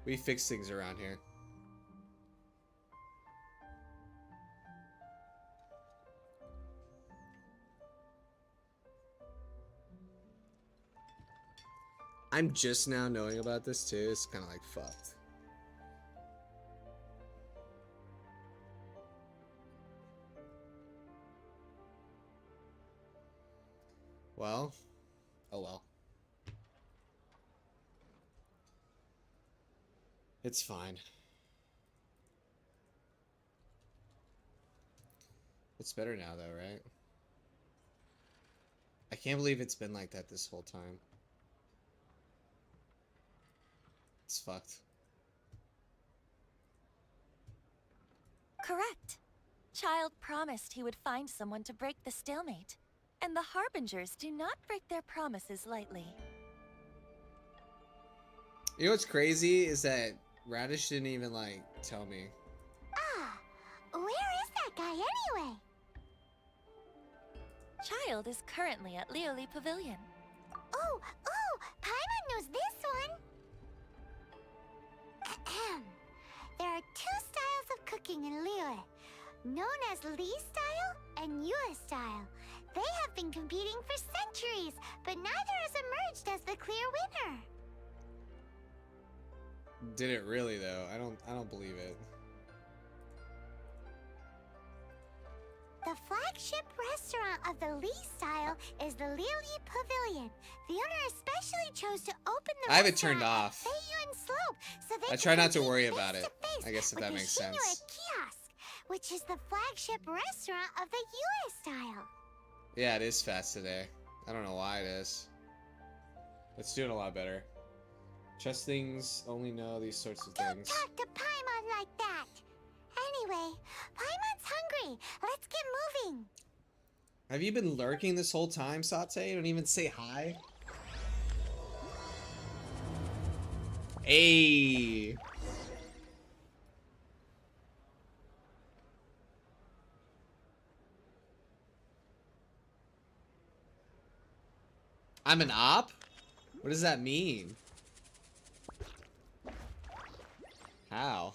We fix things around here. I'm just now knowing about this too. It's kind of like fucked. Well, oh well. It's fine. It's better now though, right? I can't believe it's been like that this whole time. It's fucked. Correct. Child promised he would find someone to break the stalemate. And the Harbingers do not break their promises lightly. You know what's crazy is that Radish didn't even like tell me. Ah, where is that guy anyway? Child is currently at LIYUE Pavilion. Oh, Paimon knows this one. Ahem. There are two styles of cooking in LIYUE, known as Li style and Yue style. They have been competing for centuries, but neither has emerged as the clear winner. Did it really though? I don't believe it. The flagship restaurant of the Li style is the LIYUE Pavilion. The owner especially chose to open the I have it restaurant turned off. at Feiyuan Slope, so they I can try not to compete worry about it. face-to-face I guess if with that the makes sense. Shinue Kiosk, which is the flagship restaurant of the Yue style. Yeah, it is fast today. I don't know why it is. It's doing a lot better. Chess things only know these sorts of Don't things. talk to Paimon like that. Anyway, Paimon's hungry. Let's get moving. Have you been lurking this whole time, Satay? You don't even say hi? Hey! I'm an op? What does that mean? How?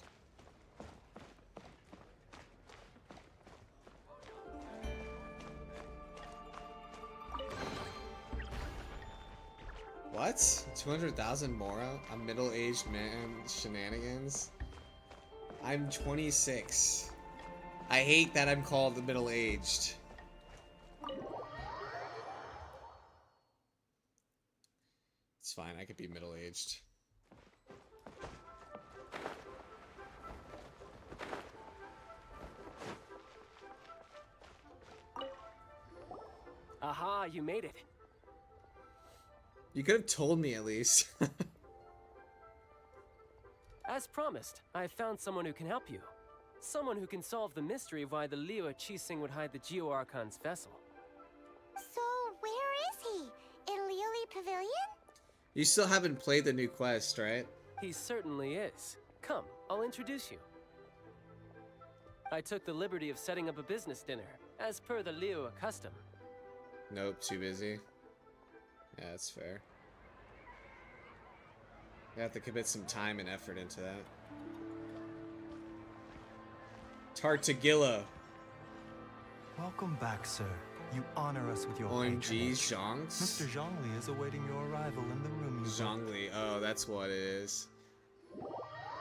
What? 200,000 Mora? A middle-aged man shenanigans? I'm 26. I hate that I'm called middle-aged. It's fine, I could be middle-aged. Aha, you made it. You could have told me at least. As promised, I have found someone who can help you. Someone who can solve the mystery of why the LIYUE Qixing would hide the Geo Archon's vessel. So, where is he? In LIYUE Pavilion? You still haven't played the new quest, right? He certainly is. Come, I'll introduce you. I took the liberty of setting up a business dinner, as per the LIYUE custom. Nope, too busy. Yeah, that's fair. You have to commit some time and effort into that. Tartagilla. Welcome back, sir. You honor us with your OMG, patronage. Zhongs? Mr. Zhongli is awaiting your arrival in the room you booked. Zhongli. Oh, that's what it is.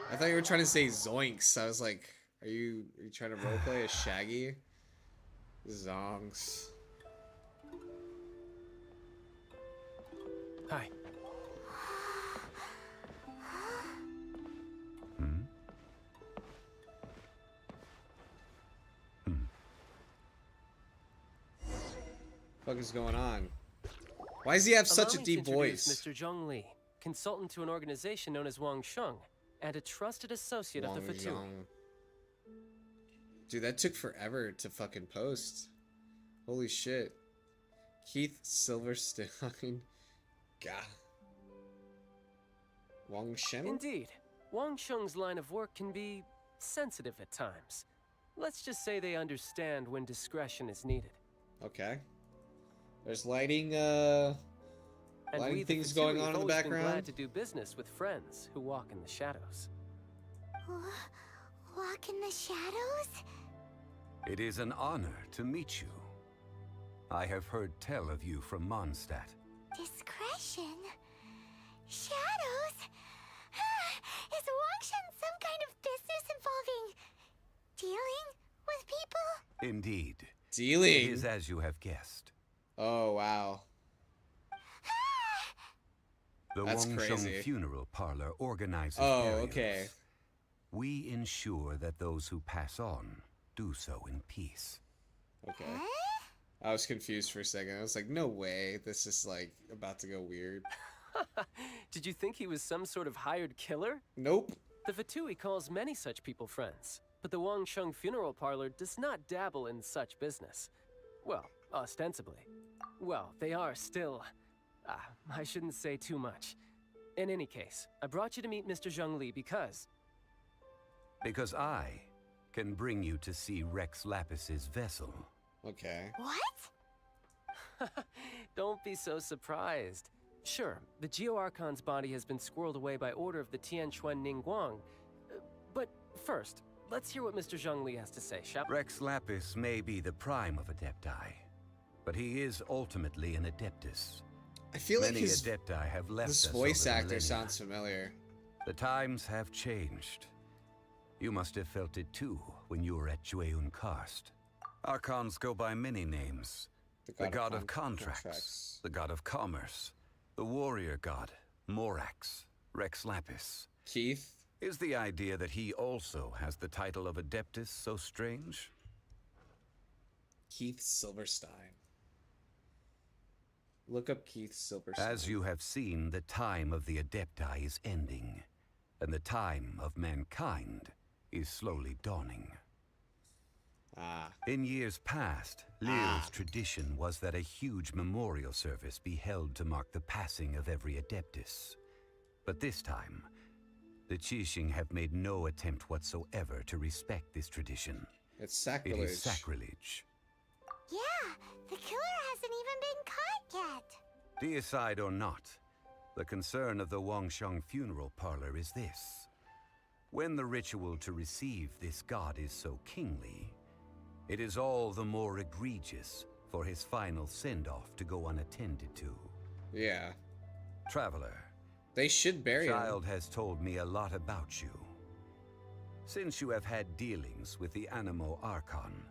I thought you were trying to say Zoinks. I was like, are you trying to roleplay as Shaggy? Zongs. Hi. What is going on? Why does he have such a Allow me to deep introduce voice? Mr. Zhongli, consultant to an organization known as Wang Sheng, and a trusted associate of the Wang Fatui. Zhong. Dude, that took forever to fucking post. Holy shit. Keith Silverstein. Gah. Wang Shen? Indeed, Wang Sheng's line of work can be sensitive at times. Let's just say they understand when discretion is needed. Okay. There's lighting, And Lighting we, the things going Fatui, on have in the always been background. glad to do business with friends who walk in the shadows. Walk in the shadows? It is an honor to meet you. I have heard tell of you from Mondstadt. Discretion? Shadows? Is Wangshan some kind of business involving dealing with people? Indeed. It Dealing. is as you have guessed. Oh wow. The That's Wangsheng crazy. Funeral Parlor organizes Oh, burials. okay. We ensure that those who pass on do so in peace. Okay. Huh? I was confused for a second. I was like, no way. This is like about to go weird. Did you think he was some sort of hired killer? Nope. The Fatui calls many such people friends, but the Wangsheng Funeral Parlor does not dabble in such business. Well, ostensibly. Well, they are still... I shouldn't say too much. In any case, I brought you to meet Mr. Zhongli because... Because I can bring you to see Rex Lapis's vessel. Okay. What? Don't be so surprised. Sure, the Geo-Archon's body has been squirreled away by order of the Tianquan Ningguang. But first, let's hear what Mr. Zhongli has to say, shall we? Rex Lapis may be the prime of Adepti, but he is ultimately an Adeptus. I feel like Many his Adepti have left this us voice over the actor millennia. sounds familiar. The times have changed. You must have felt it too when you were at Jueyun Karst. Archons go by many names. The god of contracts, the god of commerce, the warrior god, Morax, Rex Lapis. Keith. Is the idea that he also has the title of Adeptus so strange? Keith Silverstein. Look up Keith Silverstein. As you have seen, the time of the Adepti is ending, and the time of mankind is slowly dawning. Ah. In years past, LIYUE's tradition was that a huge memorial service be held to mark the passing of every Adeptus. But this time, the Qixing have made no attempt whatsoever to respect this tradition. It's It sacrilege. is sacrilege. Yeah, the killer hasn't even been caught yet. Deicide or not, the concern of the Wangsheng Funeral Parlor is this. When the ritual to receive this god is so kingly, it is all the more egregious for his final send-off to go unattended to. Yeah. Traveler, They should bury him. Child has told me a lot about you. Since you have had dealings with the Animo Archon,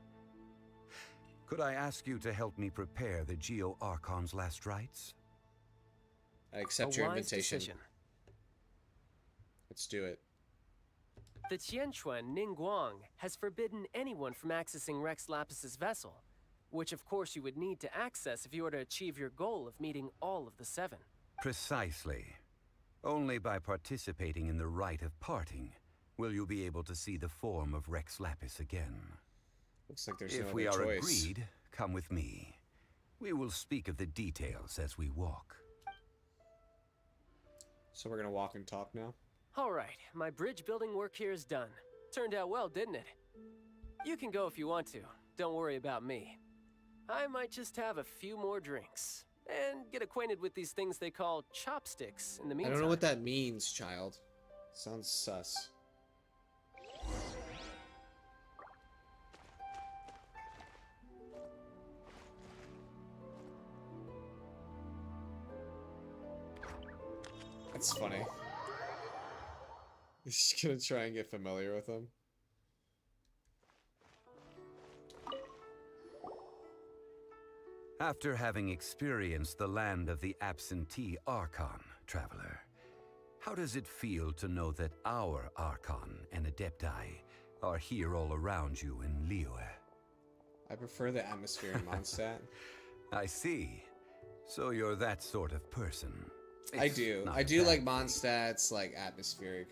could I ask you to help me prepare the Geo-Archon's last rites? I accept A your wise invitation. decision. Let's do it. The Tianquan Ningguang has forbidden anyone from accessing Rex Lapis's vessel, which of course you would need to access if you were to achieve your goal of meeting all of the 7. Precisely. Only by participating in the rite of parting will you be able to see the form of Rex Lapis again. Looks like there's If no we other are choice. agreed, come with me. We will speak of the details as we walk. So we're gonna walk and talk now? Alright, my bridge building work here is done. Turned out well, didn't it? You can go if you want to. Don't worry about me. I might just have a few more drinks. And get acquainted with these things they call chopsticks in the I meantime. don't know what that means, child. Sounds sus. That's funny. He's gonna try and get familiar with him. After having experienced the land of the absentee Archon, Traveler, how does it feel to know that our Archon and Adepti are here all around you in LIYUE? I prefer the atmosphere in Mondstadt. I see. So you're that sort of person. I It's do. not I a do bad like thing. Mondstadt's like atmospheric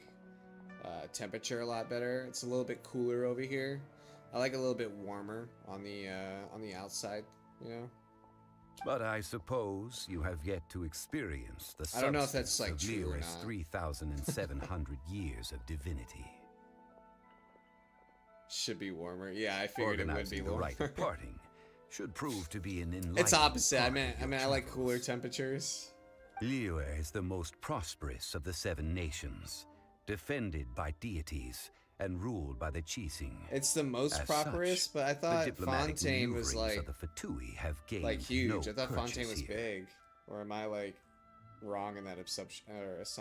temperature a lot better. It's a little bit cooler over here. I like a little bit warmer on the outside, you know. But I suppose you have yet to experience the I don't know if that's, substance like, of true or LIYUE's not. 3,700 years of divinity. Should be warmer. Yeah, I figured it would Organizing be the warmer. rite of parting should prove to be an enlightening It's opposite. I part meant of your I like travels. cooler temperatures. LIYUE is the most prosperous of the 7 nations, defended by deities and ruled by the Qixing. It's the most As prosperous, such, but I the thought diplomatic Fontaine was maneuverings like of the Fatui have gained huge. no I thought Fontaine purchase was here. big, or am I like wrong in that assumption?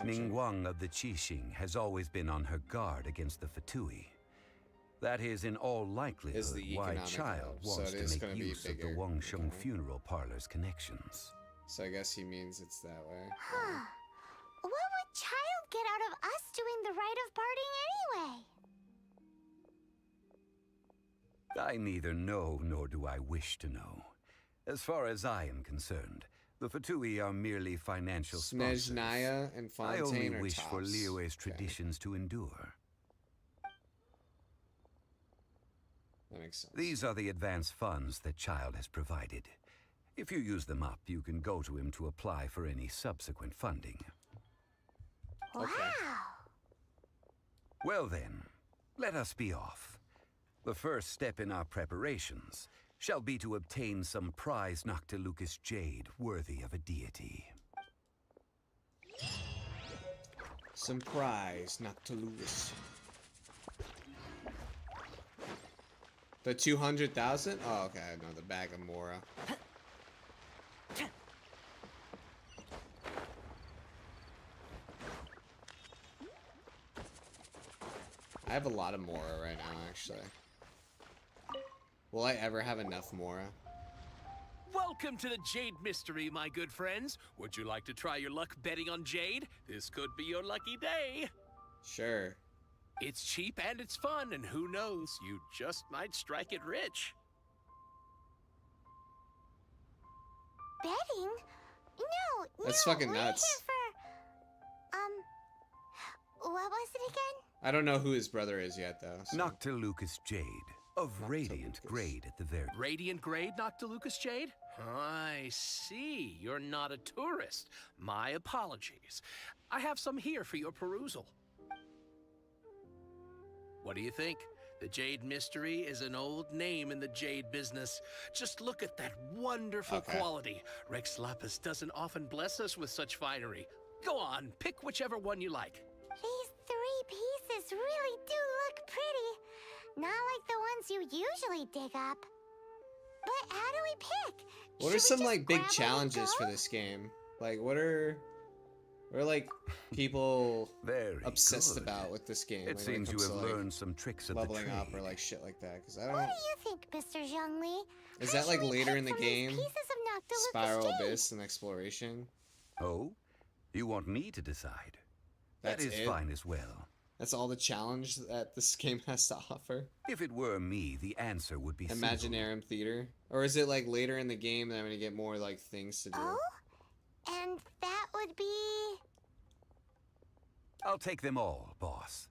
Ningguang of the Qixing has always been on her guard against the Fatui. That is in all likelihood the why economic Child hub, so wants it to is make gonna be use of the bigger, Wangsheng okay. funeral parlor's connections. So I guess he means it's that way. Huh. What would Child get out of us doing the rite of parting anyway? I neither know nor do I wish to know. As far as I am concerned, the Fatui are merely financial sponsors. Snezhnaya and I Fontaine only are wish tops. for LIYUE's Okay, traditions to endure. that makes sense. These are the advance funds that Child has provided. If you use them up, you can go to him to apply for any subsequent funding. Wow. Well then, let us be off. The first step in our preparations shall be to obtain some prize Noctilucous jade worthy of a deity. Some prize, Noctilucous. The 200,000? Oh, okay, no, the bag of Mora. I have a lot of Mora right now, actually. Will I ever have enough Mora? Welcome to the Jade Mystery, my good friends. Would you like to try your luck betting on Jade? This could be your lucky day. Sure. It's cheap and it's fun, and who knows, you just might strike it rich. Betting? No, That's no, fucking we're nuts. here for, what was it again? I don't know who his brother is yet, though. So. Noctilucous jade, of radiant grade at the very... Radiant grade, Noctilucous Jade? I see. You're not a tourist. My apologies. I have some here for your perusal. What do you think? The Jade Mystery is an old name in the jade business. Just look at that wonderful quality. Rex Lapis doesn't often bless us with such finery. Go on, pick whichever one you like. These 3 pieces really do look pretty. Not like the ones you usually dig up. But how do we pick? What Should are we some just like big grab what we challenges for go? this game? Like what are like people Very obsessed good. about with this game? It like, when seems you comes have to, like, learned some tricks of the leveling trade. up or like shit like that. Because I What don't. do you think, Mr. Zhongli? Is How that like should we later pick in the from these game? pieces of Noctilucous Spiral jade? Abyss and exploration. Oh? You want me to decide? That That's is it? fine as well. That's all the challenge that this game has to offer. If it were me, the answer would be simple. Imaginarium Theater, or is it like later in the game that I'm gonna get more like things to do? Oh? And that would be... I'll take them all, boss.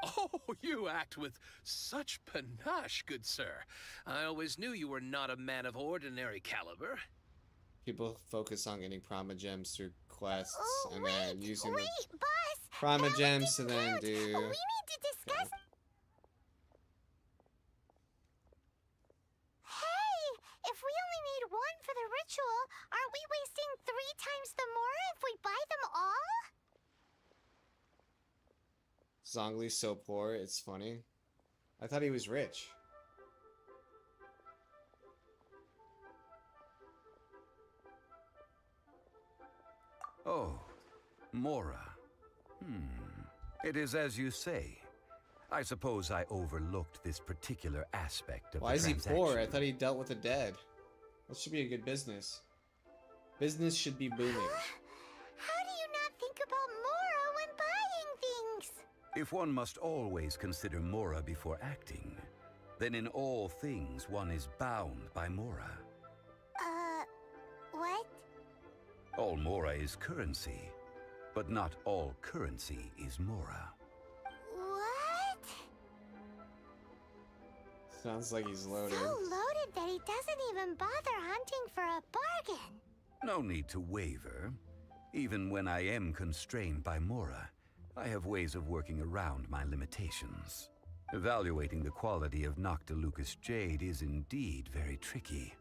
Oh, you act with such panache, good sir. I always knew you were not a man of ordinary caliber. People focus on getting Prima Gems through quests Oh, and wait, then using wait, the boss! Prima That Gems to didn't then count. do. We need to discuss... Hey! If we only need 1 for the ritual, aren't we wasting 3 times the Mora if we buy them all? Zhongli's so poor, it's funny. I thought he was rich. Oh, Mora. It is as you say. I suppose I overlooked this particular aspect of Why the is he poor? I transaction. thought he dealt with the dead. That should be a good business. Business should be booming. How do you not think about Mora when buying things? If one must always consider Mora before acting, then in all things one is bound by Mora. What? All Mora is currency, but not all currency is Mora. What? Sounds like he's loaded. So loaded that he doesn't even bother hunting for a bargain. No need to waver. Even when I am constrained by Mora, I have ways of working around my limitations. Evaluating the quality of Noctilucous jade is indeed very tricky.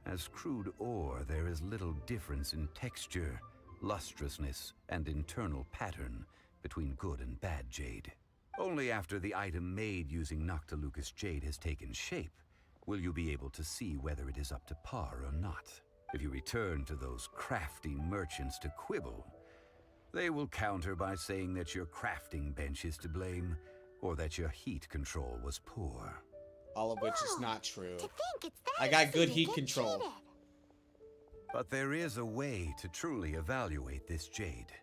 As crude ore, there is little difference in texture, lustrousness, and internal pattern between good and bad jade. Only after the item made using Noctilucous jade has taken shape will you be able to see whether it is up to par or not. If you return to those crafty merchants to quibble, they will counter by saying that your crafting bench is to blame, or that your heat control was poor. All of which is not true. To think it's that I got easy good to heat get control. cheated. But there is a way to truly evaluate this jade,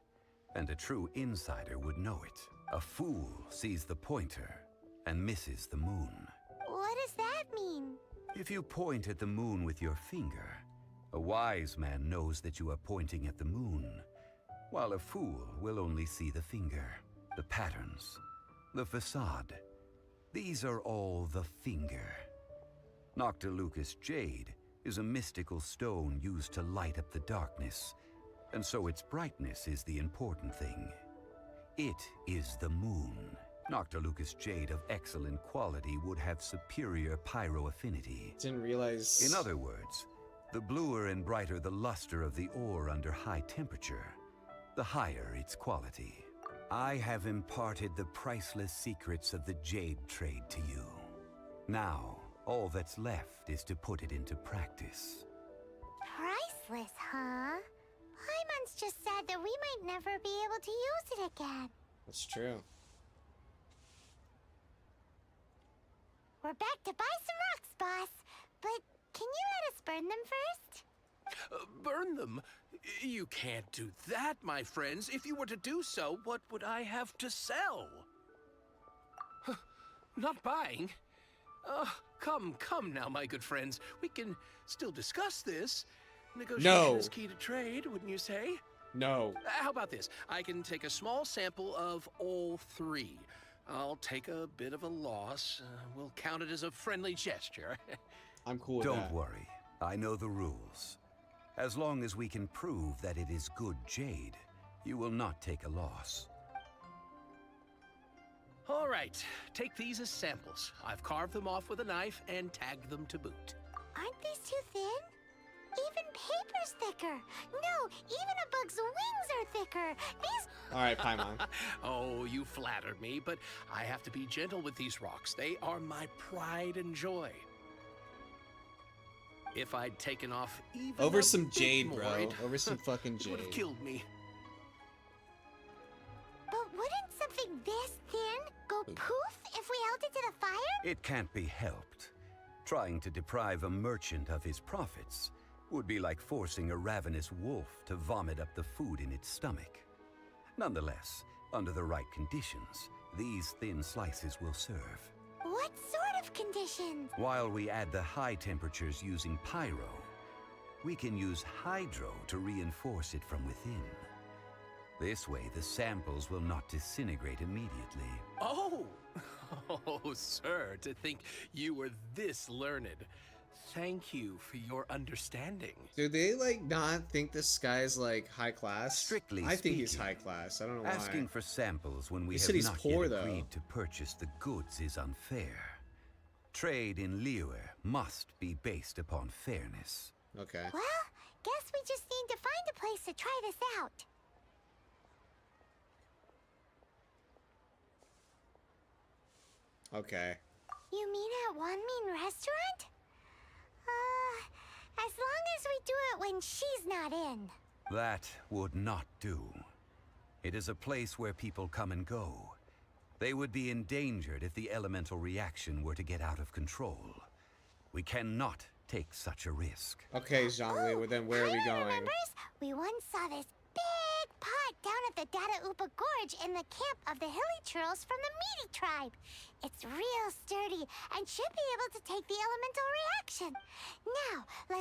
and a true insider would know it. A fool sees the pointer and misses the moon. What does that mean? If you point at the moon with your finger, a wise man knows that you are pointing at the moon, while a fool will only see the finger, the patterns, the facade. These are all the finger. Noctilucous jade is a mystical stone used to light up the darkness, and so its brightness is the important thing. It is the moon. Noctilucous jade of excellent quality would have superior pyro-affinity. Didn't realize... In other words, the bluer and brighter the luster of the ore under high temperature, the higher its quality. I have imparted the priceless secrets of the jade trade to you. Now, all that's left is to put it into practice. Priceless, huh? Paimon's just said that we might never be able to use it again. That's true. We're back to buy some rocks, boss. But can you let us burn them first? Burn them? You can't do that, my friends. If you were to do so, what would I have to sell? Not buying? Come now, my good friends. We can still discuss this. Negotiation is key to trade, wouldn't you say? No. How about this? I can take a small sample of all three. I'll take a bit of a loss. We'll count it as a friendly gesture. I'm cool with that. Don't worry. I know the rules. As long as we can prove that it is good jade, you will not take a loss. All right. Take these as samples. I've carved them off with a knife and tagged them to boot. Aren't these too thin? Even paper's thicker. No, even a bug's wings are thicker. These... All right, Paimon. Oh, you flatter me, but I have to be gentle with these rocks. They are my pride and joy. If I'd taken off even Over a some bit jade, more, bro. Over some fucking it would have jade. killed me. But wouldn't something this thin go poof if we held it to the fire? It can't be helped. Trying to deprive a merchant of his profits would be like forcing a ravenous wolf to vomit up the food in its stomach. Nonetheless, under the right conditions, these thin slices will serve. What sort of conditions? While we add the high temperatures using pyro, we can use hydro to reinforce it from within. This way, the samples will not disintegrate immediately. Oh! Oh, sir, to think you were this learned. Thank you for your understanding. Do they, like, not think this guy's, like, high class? Strictly I think he's speaking, high class. I don't know why. Asking for samples when we He have said he's not poor, yet though. agreed to purchase the goods is unfair. Trade in LIYUE must be based upon fairness. Okay. Well, guess we just need to find a place to try this out. Okay. You mean at Wanmin restaurant? As long as we do it when she's not in. That would not do. It is a place where people come and go. They would be endangered if the elemental reaction were to get out of control. We cannot take such a risk. Okay, Zhongli, well then where are we Paimon going? remembers? We once saw this big pot down at the Dada Upa Gorge in the camp of the Hilly Churls from the Meaty tribe. It's real sturdy and should be able to take the elemental reaction. Now,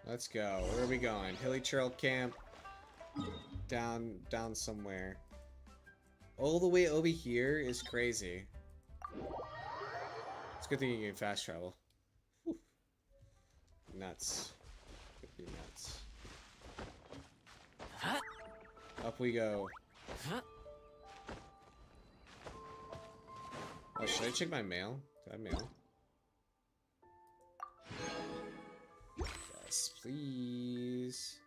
Let's go. Where are we going? Hilly Trail Camp. Down somewhere. All the way over here is crazy. It's a good thing you can fast travel. Whew. Nuts. Could be nuts. Up we go. Oh, should I check my mail? Did I mail? please.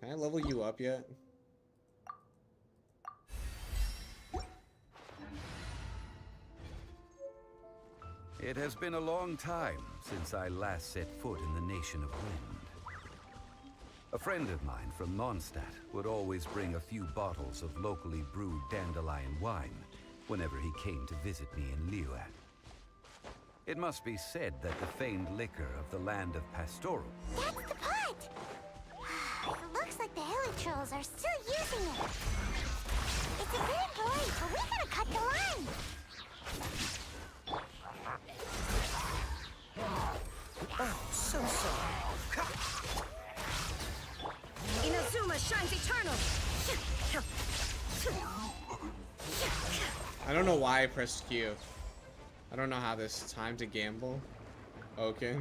Can I level you up yet? It has been a long time since I last set foot in the Nation of Wind. A friend of mine from Mondstadt would always bring a few bottles of locally brewed dandelion wine whenever he came to visit me in LIYUE. It must be said that the famed liquor of the land of Pastoral... That's the pot! It looks like the hilly trolls are still using it. It's a good employee, but we gotta cut the line. Oh, so sorry. Inazuma shines eternal. I don't know why I pressed Q. I don't know how this time to gamble. Okay.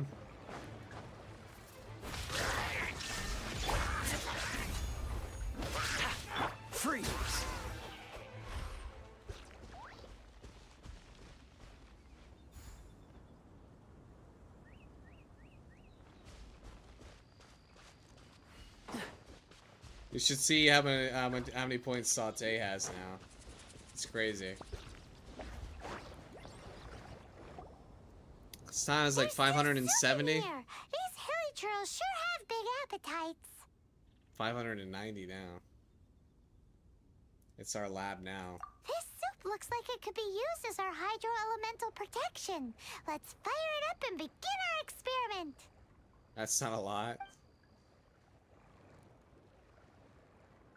Freeze! You should see how many points Saute has now. It's crazy. This time is like 570. These hilly trolls sure have big appetites. 590 now. It's our lab now. This soup looks like it could be used as our hydro-elemental protection. Let's fire it up and begin our experiment. That's not a lot.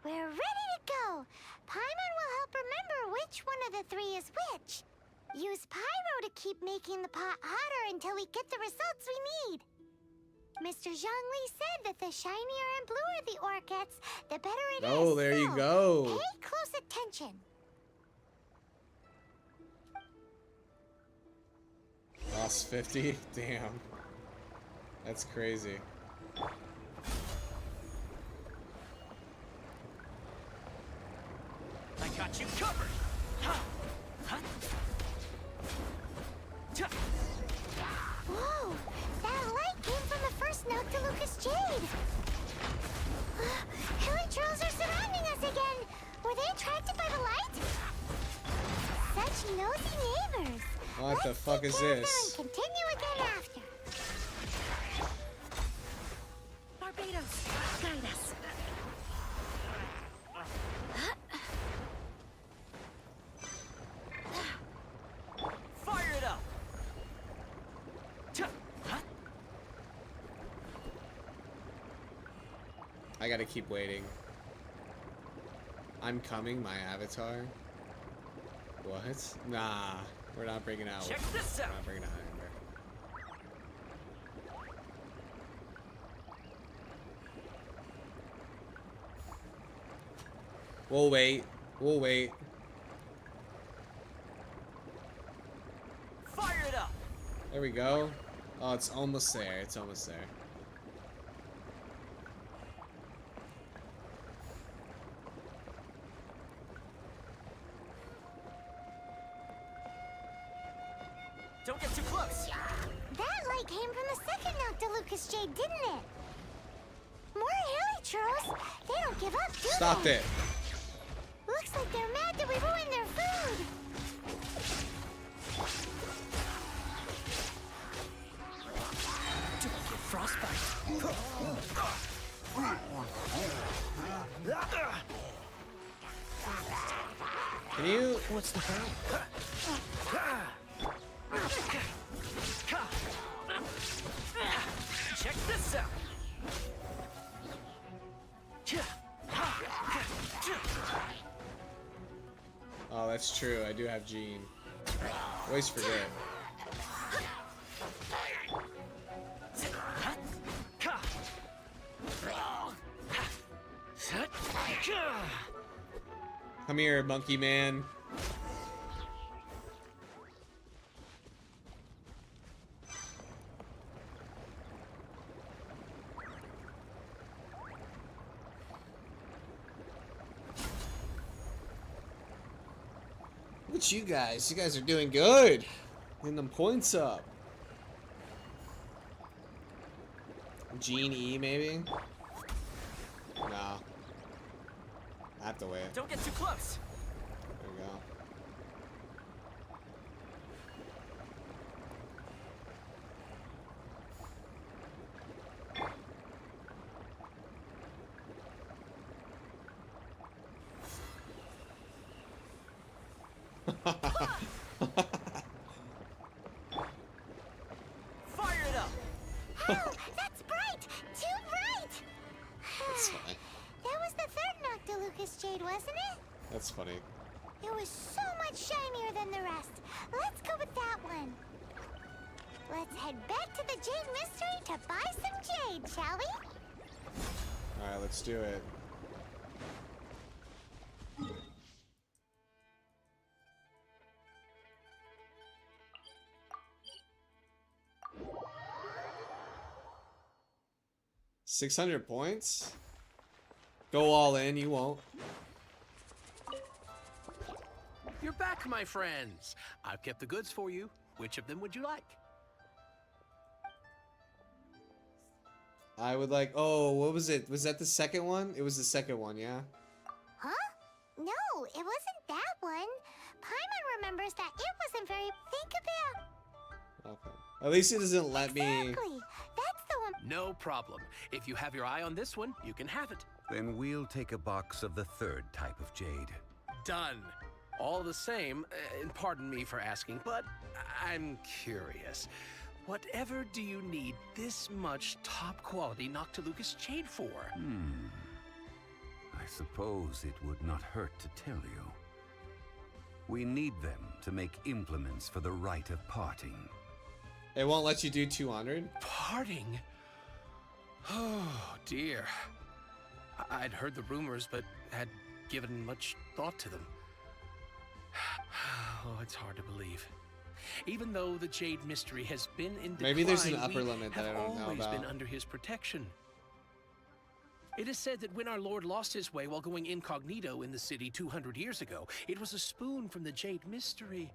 We're ready to go. Paimon will help remember which one of the three is which. Use pyro to keep making the pot hotter until we get the results we need. Mr. Zhongli said that the shinier and bluer the ore gets, the better it is. Oh, there you go. Pay close attention. Lost 50? Damn. That's crazy. I got you covered! Whoa! That light came from the first note to Lucas Jade. Hilly trolls are surrounding us again. Were they attracted by the light? Such nosy neighbors. What the fuck is this? And continue again after. Barbados, guide us. Fire it up! I gotta keep waiting. I'm coming, my avatar. What? Nah, we're not breaking out. Check this out. We're not breaking out anymore. We'll wait. We'll wait. Fire it up! There we go. Oh, it's almost there. It's almost there. Don't get too close! That light came from the second note to Lucas Jade, didn't it? More hilly trolls. They don't give up, do they? Stop it. Looks like they're mad that we ruined their food. Don't get frostbite. Can you? What's the problem? Check this out! Oh, that's true. I do have Gene. Always forget. Come here, monkey man. at you guys. You guys are doing good. Getting them points up. Gene E, maybe? No. I have to wait. Don't get too close. There we go. Fire it up. Oh, that's bright! Too bright! That's fine. That was the third Noctilucous Jade, wasn't it? That's funny. It was so much shinier than the rest. Let's go with that one. Let's head back to the Jade Mystery to buy some jade, shall we? Alright, let's do it. $600 points? Go all in, you won't. You're back, my friends. I've kept the goods for you. Which of them would you like? I would like, oh, what was it? Was that the second one? It was the second one, yeah? Huh? No, it wasn't that one. Paimon remembers that it wasn't very... Think about... Okay. At least it doesn't let me... Exactly. That's the one... No problem. If you have your eye on this one, you can have it. Then we'll take a box of the third type of jade. Done. All the same, and pardon me for asking, but I'm curious. Whatever do you need this much top-quality Noctilucous jade for? I suppose it would not hurt to tell you. We need them to make implements for the rite of parting. It won't let you do 200? Parting? Oh, dear. I'd heard the rumors, but had given much thought to them. Oh, it's hard to believe. Even though the Jade Mystery has been in decline, Maybe there's an upper limit that I have don't know always about. been under his protection. It is said that when our Lord lost his way while going incognito in the city 200 years ago, it was a spoon from the Jade Mystery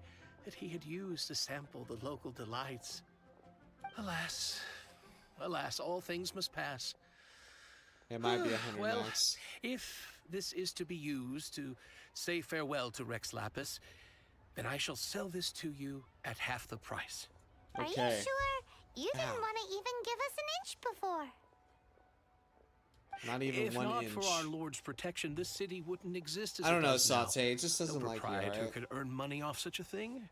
that he had used to sample the local delights. Alas, alas, all things must pass. It might be 100 Well, max. if this is to be used to say farewell to Rex Lapis, then I shall sell this to you at half the price. Are you Okay. sure? You didn't Ow. want to even give us an inch before. Not even If 1 not inch. for our Lord's protection, this city wouldn't exist as I don't it know, does now. Saute. It just doesn't No like you, proprietor alright? could earn money off such a thing.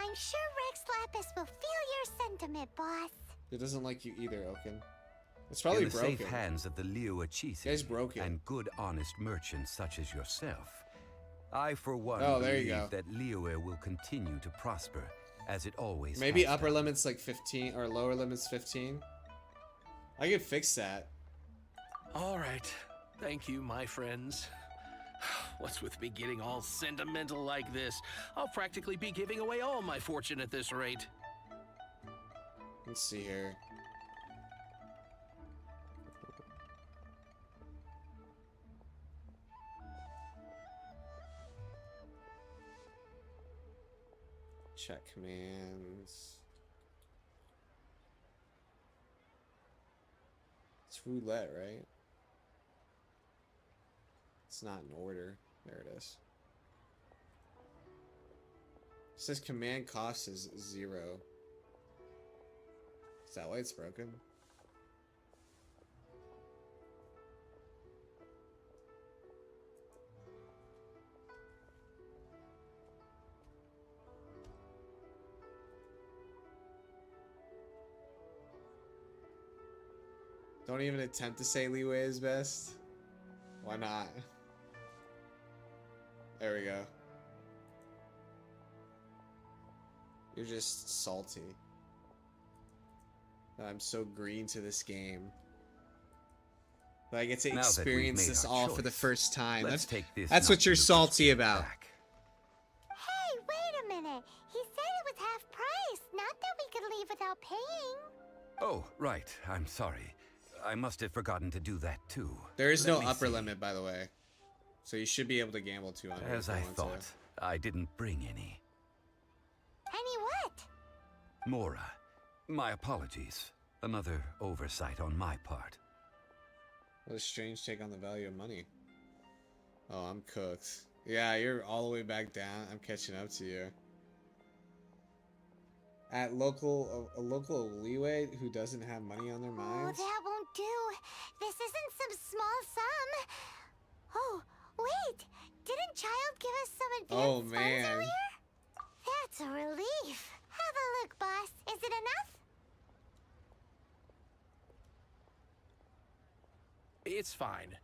I'm sure Rex Lapis will feel your sentiment, boss. It doesn't like you either, Oaken. It's probably In the broken. safe hands of the LIYUE Guys broke it. and good, honest merchants such as yourself, I, for one, Oh, there you believe go. that LIYUE will continue to prosper, as it always Maybe has upper done. limit's like 15 or lower limit's 15. I could fix that. All right. Thank you, my friends. What's with me getting all sentimental like this? I'll practically be giving away all my fortune at this rate. Let's see here. Check commands. It's roulette, right? It's not in order. There it is. It says command cost is 0. Is that why it's broken? Don't even attempt to say LIYUE is best. Why not? There we go. You're just salty. That I'm so green to this game. That I get to Now that we've experience made this our all for the choice, first time. let's take this That's what you're Noctilucous salty jade about. back. Hey, wait a minute. He said it was half price, not that we could leave without paying. Oh, right. I'm sorry. I must have forgotten to do that too. There is Let no me upper see. limit, by the way. So you should be able to gamble 200. As I thought, I didn't bring any. Any what? Mora, my apologies. Another oversight on my part. What a strange take on the value of money. Oh, I'm cooked. Yeah, you're all the way back down. I'm catching up to you. At a local LIYUE who doesn't have money on their Oh, minds? that won't do. This isn't some small sum. Oh, wait. Didn't Child give us some advance funds earlier? That's a relief. Have a look, boss. Is it enough? It's fine.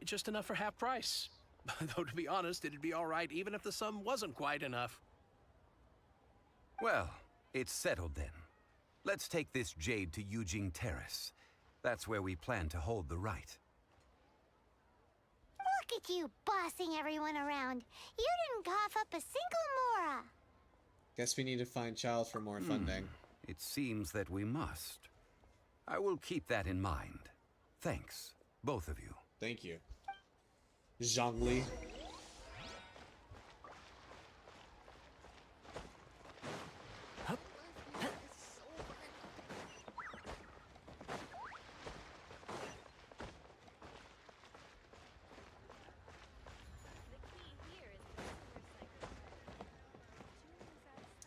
Just enough for half price. Though, to be honest, it'd be all right even if the sum wasn't quite enough. Well, it's settled then. Let's take this jade to Yujing Terrace. That's where we plan to hold the rite. Look at you bossing everyone around. You didn't cough up a single mora. Guess we need to find Child for more funding. It seems that we must. I will keep that in mind. Thanks, both of you. Thank you. Zhongli.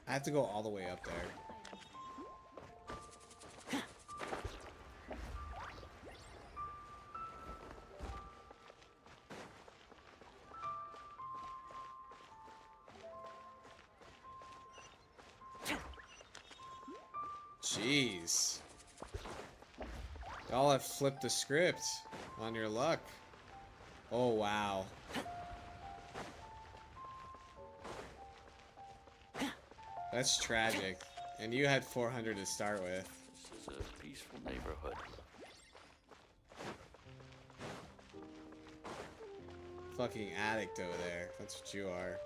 I have to go all the way up there. Jeez. Y'all have flipped the script on your luck. Oh, wow. That's tragic. And you had 400 to start with. This is a peaceful neighborhood. Fucking addict over there. That's what you are.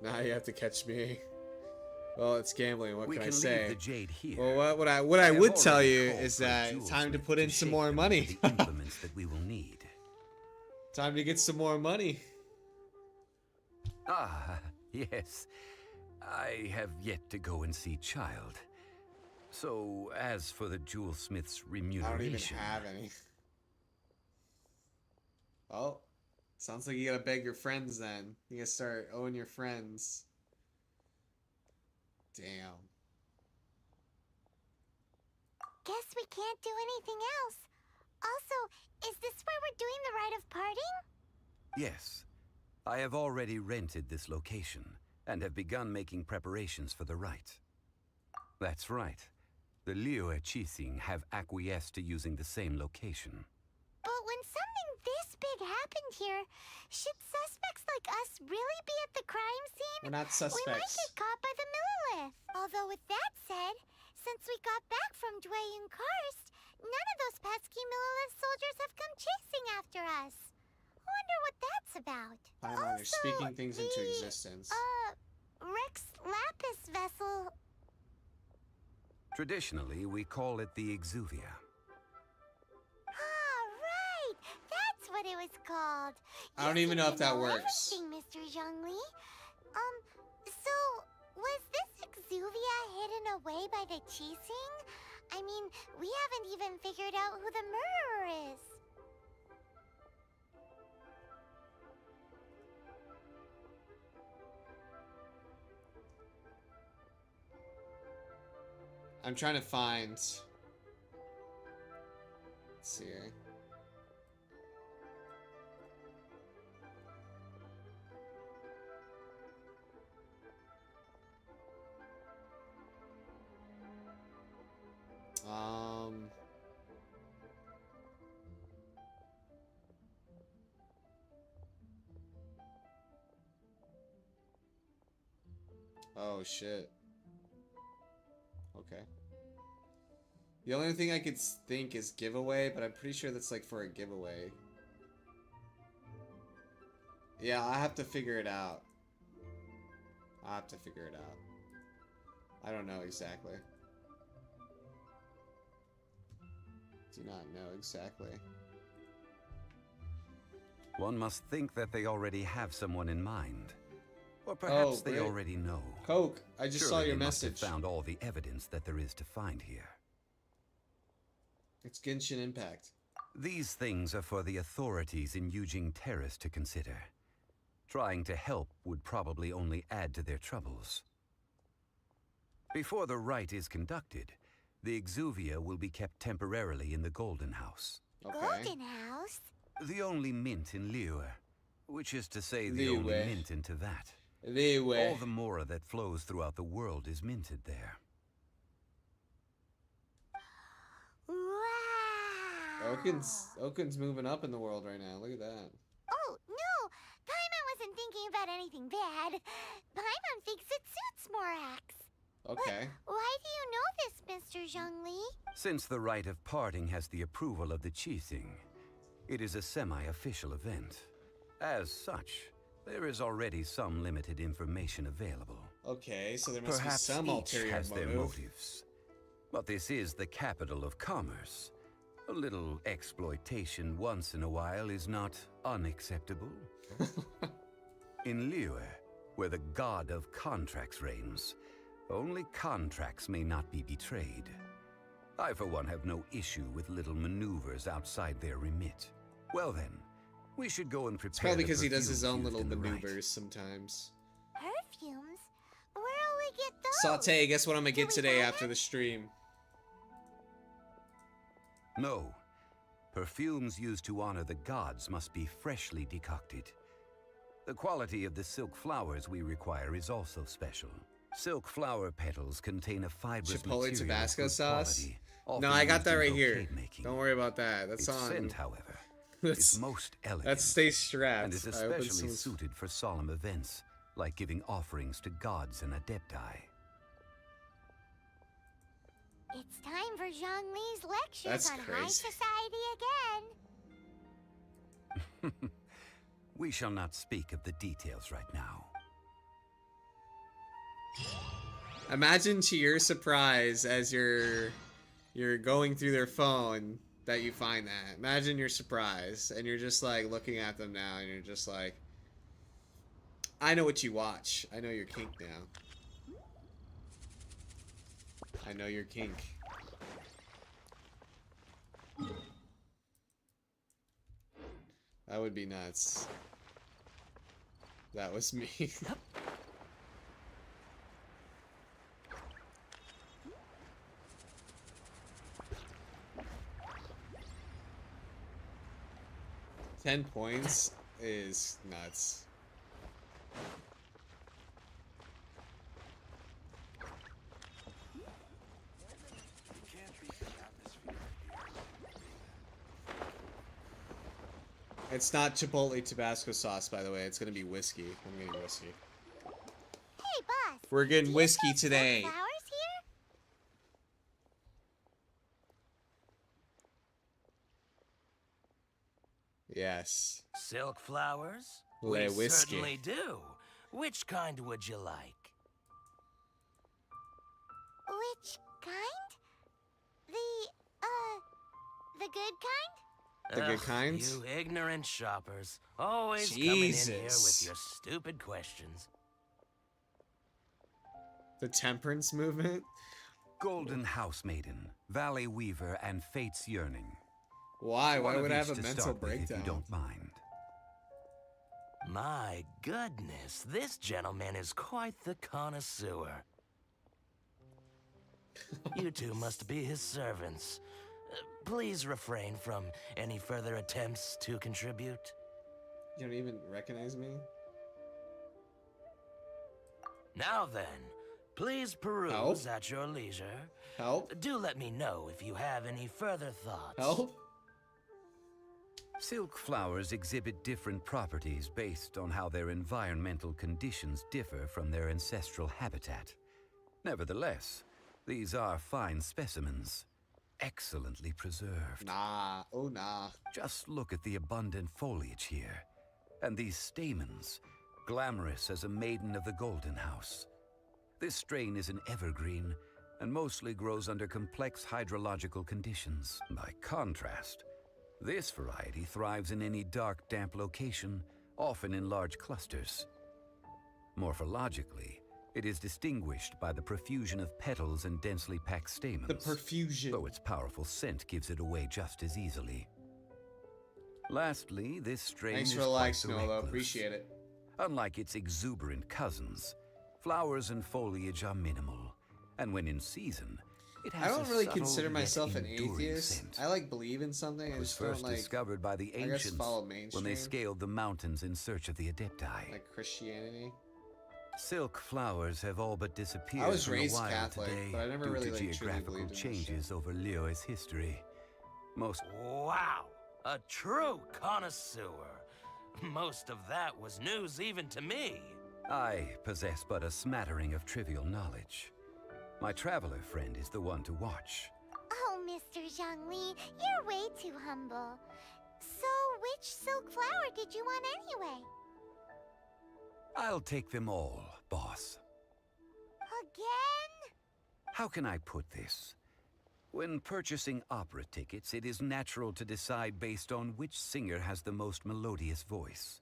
Now you have to catch me. Well, it's gambling. What can I say? Leave the jade here. Well, what I would tell you called is for that it's time to jewelsmith put in to some shape more them money. into the implements that we will need. Time to get some more money. Ah, yes. I have yet to go and see Child. So, as for the jewelsmith's I don't even remuneration... have any. Oh, sounds like you gotta beg your friends then. You gotta start owing your friends. Damn. Guess we can't do anything else. Also, is this where we're doing the rite of parting? Yes. I have already rented this location, and have begun making preparations for the rite. That's right. The LIYUE Qixing have acquiesced to using the same location. But when something this big happened here, should suspects like us really be at the crime scene? We're not We might suspects. get caught by the Millilith. Although with that said, since we got back from Dwayne Karst, none of those pesky Millilith soldiers have come chasing after us. Wonder what that's about. Paimon, you're speaking things into the, existence. Rex Lapis vessel. Traditionally, we call it the Exuvia. Ah, right! That's what it was called. I don't You even seem know if to that works. everything, Mr. Zhongli. So, was this Exuvia hidden away by the Qixing? I mean, we haven't even figured out who the murderer is. I'm trying to find. Let's see here. Oh shit. Okay. The only thing I could think is giveaway, but I'm pretty sure that's like for a giveaway. Yeah, I have to figure it out. I have to figure it out. I don't know exactly. Do not know exactly. One must think that they already have someone in mind. Or perhaps they great. already know. Coke, I just saw your they must message. have found all the evidence that there is to find here. It's Genshin Impact. These things are for the authorities in Eugene Terrace to consider. Trying to help would probably only add to their troubles. Before the rite is conducted, the Exuvia will be kept temporarily in the Golden House. Okay. Golden House? The only mint in LIYUE, which is to say the only mint in Teyvat. LIYUE. All the mora that flows throughout the world is minted there. Wow! Okun's moving up in the world right now. Look at that. Oh, no! Paimon wasn't thinking about anything bad. Paimon thinks it suits Morax. Okay. Why do you know this, Mr. Zhongli? Since the rite of parting has the approval of the Qixing, it is a semi-official event. As such, there is already some limited information available. Okay, so there must Perhaps be some each ulterior has their motive. motives. But this is the capital of commerce. A little exploitation once in a while is not unacceptable. In LIYUE, where the god of contracts reigns, only contracts may not be betrayed. I, for one, have no issue with little maneuvers outside their remit. Well then, we should go and prepare. It's probably because he does his perfumes own used little in the rite. maneuvers sometimes. Perfumes? Where'll we get those? Saute, guess what I'm gonna Can get we today buy after them? the stream? No. Perfumes used to honor the gods must be freshly decocted. The quality of the silk flowers we require is also special. Silk flower petals contain a fibrous Chipotle material of Tabasco good sauce? quality, No, often I got used that in right here. bouquet making. Don't worry about that. That's Its on. scent, however, That's- is most elegant. That stays strapped. and is I opened especially some- suited for solemn events, like giving offerings to gods and adepti. It's time for Zhongli's lectures That's on high crazy. society again. We shall not speak of the details right now. Imagine to your surprise as you're going through their phone that you find that. Imagine your surprise and you're just like looking at them now and you're just like, I know what you watch. I know your kink now. I know your kink. That would be nuts. That was me. 10 points is nuts. It's not Chipotle Tabasco sauce, by the way. It's gonna be whiskey. I'm getting whiskey. Hey, boss. We're getting do you whiskey sell silk today. flowers here? Yes. Silk flowers? Lay We whiskey. certainly do. Which kind would you like? Which kind? The good kind? The good Ugh, kinds? You ignorant shoppers. Always coming in here with Jesus. your stupid questions. The temperance movement? Golden House Maiden, Valley Weaver, and Fate's Yearning. Why? Why One of would I each have a to mental start with, breakdown? if you don't mind. My goodness, this gentleman is quite the connoisseur. You two must be his servants. Please refrain from any further attempts to contribute. You don't even recognize me? Now then, please peruse Help? at your leisure. Help? Do let me know if you have any further thoughts. Help? Silk flowers exhibit different properties based on how their environmental conditions differ from their ancestral habitat. Nevertheless, these are fine specimens, excellently preserved. Nah. Oh, nah. Just look at the abundant foliage here, and these stamens, glamorous as a maiden of the Golden House. This strain is an evergreen and mostly grows under complex hydrological conditions. By contrast, this variety thrives in any dark, damp location, often in large clusters. Morphologically, it is distinguished by the profusion of petals and densely packed stamens. The profusion. Though its powerful scent gives it away just as easily. Lastly, this strain Thanks is for the quite likes, the Nolo. recluse. Appreciate it. Unlike its exuberant cousins, flowers and foliage are minimal, and when in season, it has I don't a really subtle consider yet myself an enduring atheist. scent. I like believe in something. I It was just don't first like discovered by the I guess ancients follow when they mainstream. scaled the mountains in search of the adepti. Like Christianity. Silk flowers have all but disappeared I was from raised the wild Catholic, today but I never due really to like truly geographical believed in that changes over LIYUE's history. Most Wow, a true connoisseur. Most of that was news even to me. I possess but a smattering of trivial knowledge. My traveler friend is the one to watch. Oh, Mr. Zhongli, you're way too humble. So, which silk flower did you want anyway? I'll take them all, boss. Again? How can I put this? When purchasing opera tickets, it is natural to decide based on which singer has the most melodious voice.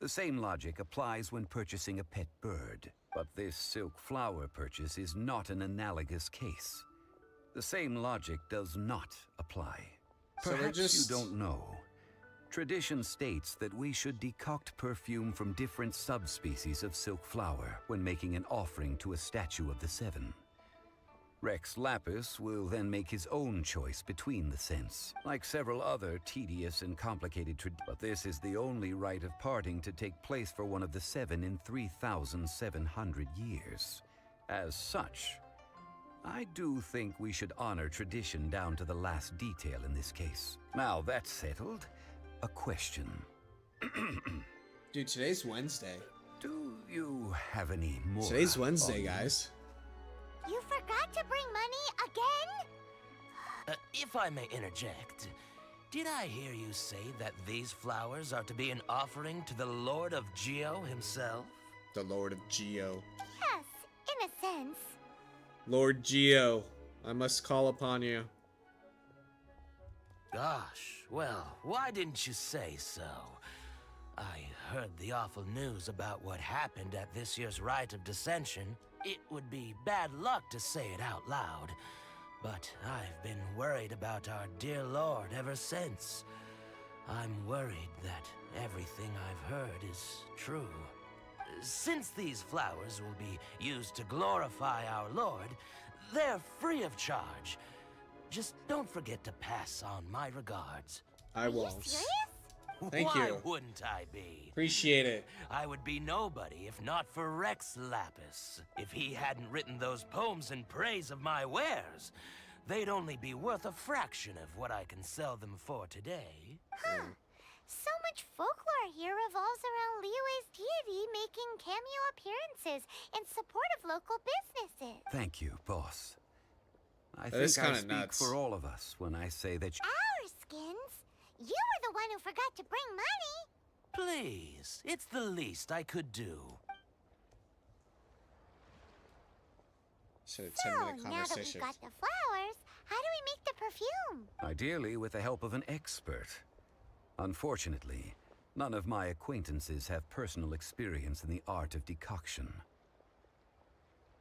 The same logic applies when purchasing a pet bird. But this silk flower purchase is not an analogous case. The same logic does not apply. So Perhaps just... you don't know. Tradition states that we should decoct perfume from different subspecies of silk flower when making an offering to a statue of the seven. Rex Lapis will then make his own choice between the scents, like several other tedious and complicated but this is the only rite of parting to take place for one of the seven in 3,700 years. As such, I do think we should honor tradition down to the last detail in this case. Now that's settled, a question. Dude, today's Wednesday. Do you have any more? Today's Wednesday, guys. You forgot to bring money again? If I may interject, did I hear you say that these flowers are to be an offering to the Lord of Geo himself? The Lord of Geo. Yes, in a sense. Lord Geo, I must call upon you. Gosh, well, why didn't you say so? I heard the awful news about what happened at this year's Rite of Dissension. It would be bad luck to say it out loud, but I've been worried about our dear Lord ever since. I'm worried that everything I've heard is true. Since these flowers will be used to glorify our Lord, they're free of charge. Just don't forget to pass on my regards. I won't. Are you serious? Thank Why you. wouldn't I be? Appreciate it. I would be nobody if not for Rex Lapis. If he hadn't written those poems in praise of my wares, they'd only be worth a fraction of what I can sell them for today. Huh. So much folklore here revolves around LIYUE's deity making cameo appearances in support of local businesses. Thank you, boss. I That is think I kinda speak nuts. for all of us when I say that Our skins? You were the one who forgot to bring money. Please, it's the least I could do. So, 10-minute So, now that we've conversation. got the flowers, how do we make the perfume? ideally with the help of an expert. Unfortunately, none of my acquaintances have personal experience in the art of decoction.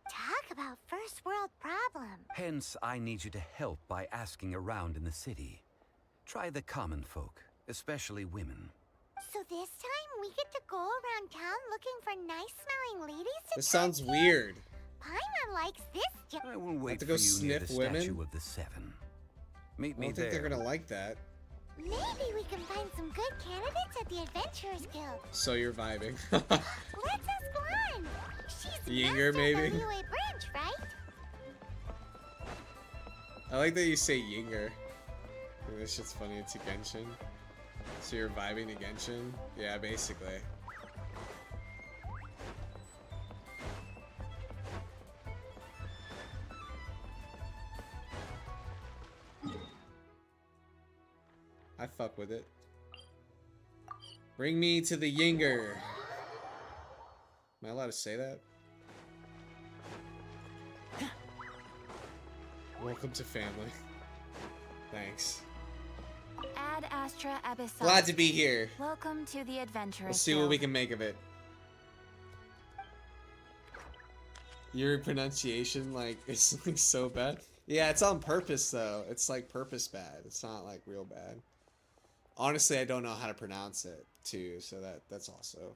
Talk about first world problem. Hence, I need you to help by asking around in the city. Try the common folk, especially women. So this time we get to go around town looking for nice-smelling ladies to This sounds talk to? weird. Paimon likes this I will wait to for go you near the sniff women? statue of the seven. Meet I me don't think there. they're gonna like that. Maybe we can find some good candidates at the Adventurers Guild. So you're vibing. Let's ask Lan. She's Yinger, master maybe? of the LIYUE branch, right? I like that you say Yinger. I think this shit's funny. It's a Genshin. So you're vibing to Genshin? Yeah, basically. I fuck with it. Bring me to the Yinger. Am I allowed to say that? Welcome to family. Thanks. Ad Astra Abyssal. Glad to be here. Welcome to the Adventurers Let's see what we can make of it. Your pronunciation, like, it's like so bad. Yeah, it's on purpose though. It's like purpose bad. It's not like real bad. Honestly, I don't know how to pronounce it too, so that's also.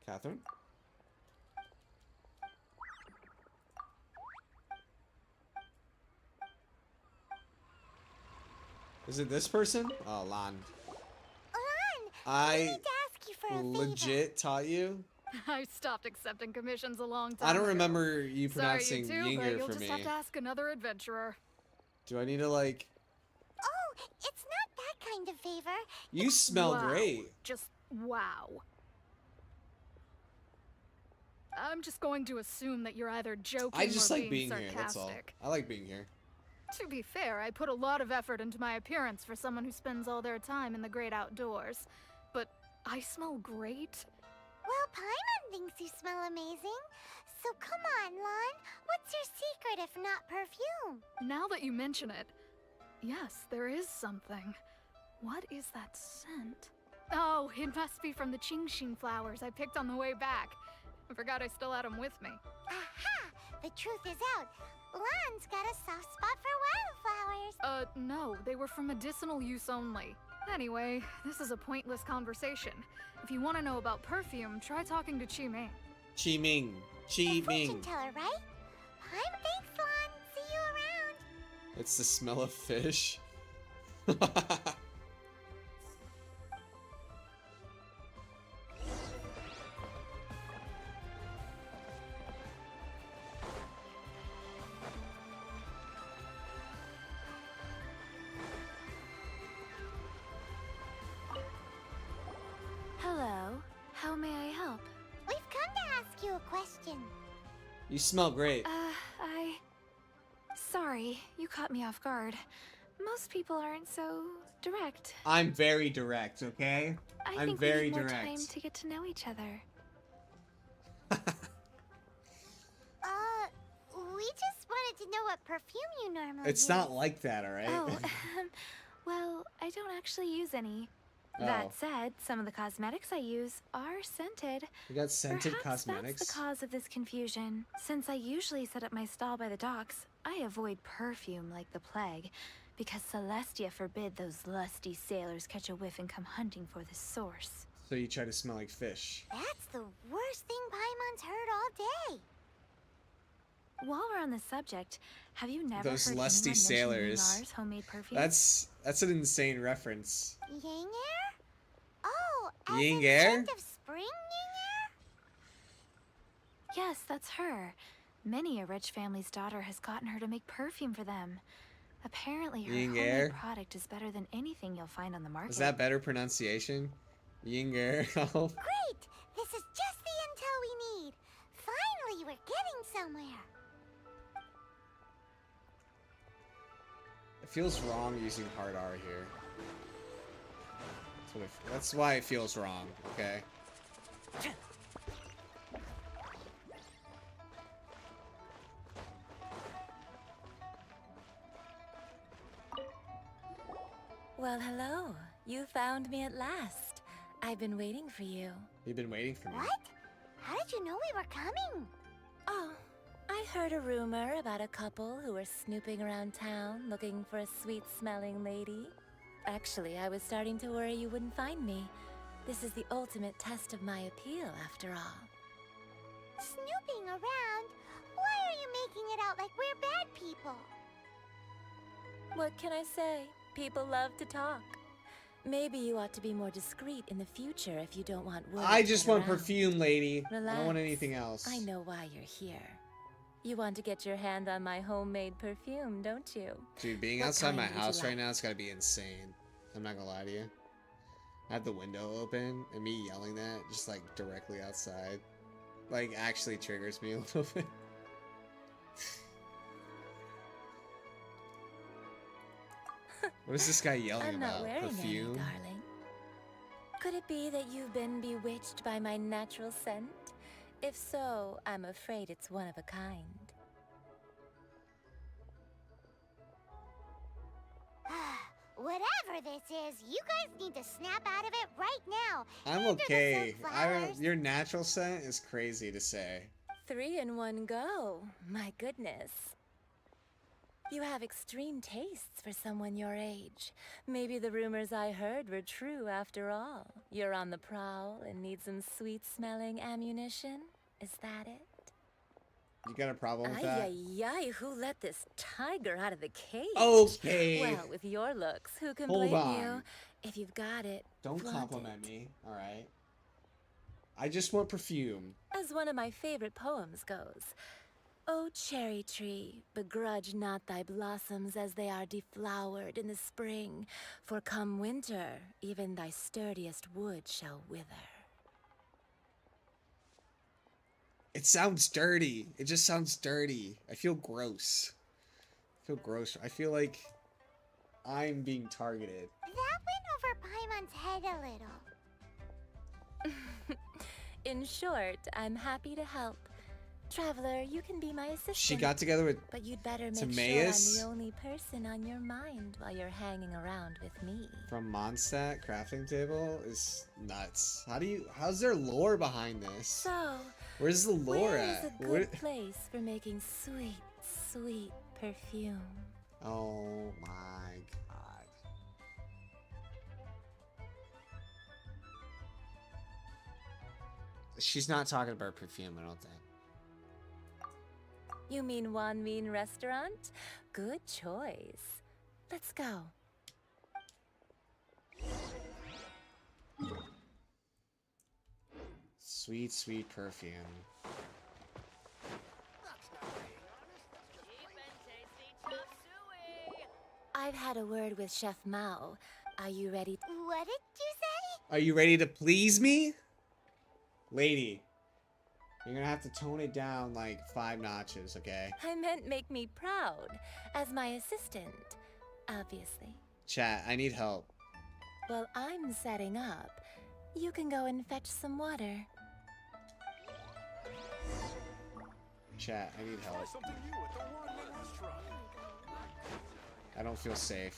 Catherine? Is it this person? Oh, Lan. I need to ask you for a legit taught you? I stopped accepting commissions a long time I don't ago. remember you pronouncing Sorry, you too, but Yinger you'll for just me. have to ask another adventurer. Do I need to like... Oh, it's not that kind of favor. You smell Wow. great. Just wow. I'm just going to assume that you're either joking I just or like being sarcastic. here, that's all. I like being here. To be fair, I put a lot of effort into my appearance for someone who spends all their time in the great outdoors. But I smell great. Well, Paimon thinks you smell amazing. So come on, Lon. What's your secret if not perfume? Now that you mention it, yes, there is something. What is that scent? Oh, it must be from the Qingxin flowers I picked on the way back. I forgot I still had them with me. Aha! The truth is out. Lon's got a soft spot for wildflowers. No, they were for medicinal use only. Anyway, this is a pointless conversation. If you want to know about perfume, try talking to Qi Ming. Qi Ming. The Qi fortune Ming. teller, right? Thanks, Lon. See you around. It's the smell of fish. Hello. How may I help? We've come to ask you a question. You smell great. Sorry, you caught me off guard. Most people aren't so direct. I'm very direct, okay? I I'm think very we need more direct. time to get to know each other. We just wanted to know what perfume you normally It's use. not like that, alright? Oh, well, I don't actually use any. Oh. That said, some of the cosmetics I use are scented. You got scented Perhaps cosmetics? that's the cause of this confusion. Since I usually set up my stall by the docks, I avoid perfume like the plague, because Celestia forbid those lusty sailors catch a whiff and come hunting for the source. So you try to smell like fish. That's the worst thing Paimon's heard all day. While we're on the subject, have you never Those heard lusty anyone mention sailors. Yingar's homemade perfume? That's an insane reference. Ying air? Oh, as Ying in air? scent of spring ying air? Yes, that's her. Many a rich family's daughter has gotten her to make perfume for them. Apparently, her Ying homemade air? product is better than anything you'll find on the market. Is that better pronunciation? Yinger. Great! This is just the intel we need. Finally, we're getting somewhere. It feels wrong using hard R here. That's why it feels wrong, okay? Well, hello. You found me at last. I've been waiting for you. You've been waiting for me. What? How did you know we were coming? Oh, I heard a rumor about a couple who were snooping around town looking for a sweet-smelling lady. Actually, I was starting to worry you wouldn't find me. This is the ultimate test of my appeal, after all. Snooping around? Why are you making it out like we're bad people? What can I say? People love to talk. Maybe you ought to be more discreet in the future if you don't want word I to just get want around. perfume, lady. I don't want Relax. anything else. I know why you're here. You want to get your hand on my homemade perfume, don't you? Dude, being What outside my kind would you house right like? now, it's gotta be insane. I'm not gonna lie to you. I have the window open, and me yelling that just like directly outside, like actually triggers me a little bit. What is this guy yelling I'm not about? wearing Perfume? any, darling. Could it be that you've been bewitched by my natural scent? If so, I'm afraid it's one of a kind. Whatever this is, you guys need to snap out of it right now. I'm After the okay. silk flowers. Your natural scent is crazy to say. 3 in one go. My goodness. You have extreme tastes for someone your age. Maybe the rumors I heard were true after all. You're on the prowl and need some sweet-smelling ammunition? Is that it? You got a problem with that? Ay, who let this tiger out of the cage? Okay. Well, with your looks, who can Hold blame on. you? If you've got it, Don't flaunt compliment it. me, alright? I just want perfume. As one of my favorite poems goes, O cherry tree, begrudge not thy blossoms as they are deflowered in the spring, for come winter, even thy sturdiest wood shall wither. It sounds dirty. It just sounds dirty. I feel gross. I feel like I'm being targeted. That went over Paimon's head a little. In short, I'm happy to help. Traveler, you can be my assistant. She got together with But you'd better make Timaeus? sure I'm the only person on your mind while you're hanging around with me. From Mondstadt crafting table is nuts. How's there lore behind this? So, Where's the lore where at? is a good place for making sweet, sweet perfume? Oh my god. She's not talking about perfume, I don't think. You mean Wan Min Restaurant? Good choice. Let's go. Sweet, sweet perfume. I've had a word with Chef Mao. Are you ready? What did you say? Are you ready to please me? Lady, you're gonna have to tone it down like 5 notches, okay? I meant make me proud. As my assistant, obviously. Chat, I need help. Well, I'm setting up. You can go and fetch some water. Chat, I need help. I don't feel safe.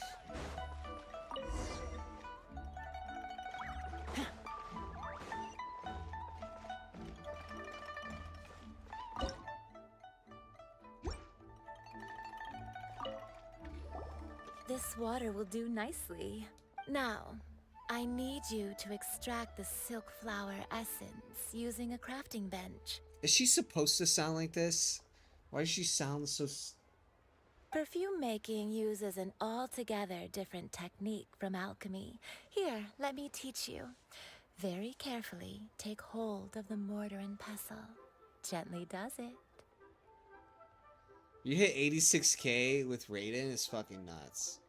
This water will do nicely. Now, I need you to extract the silk flower essence using a crafting bench. Is she supposed to sound like this? Why does she sound so... Perfume making uses an altogether different technique from alchemy. Here, let me teach you. Very carefully, take hold of the mortar and pestle. Gently does it. You hit 86k with Raiden is fucking nuts.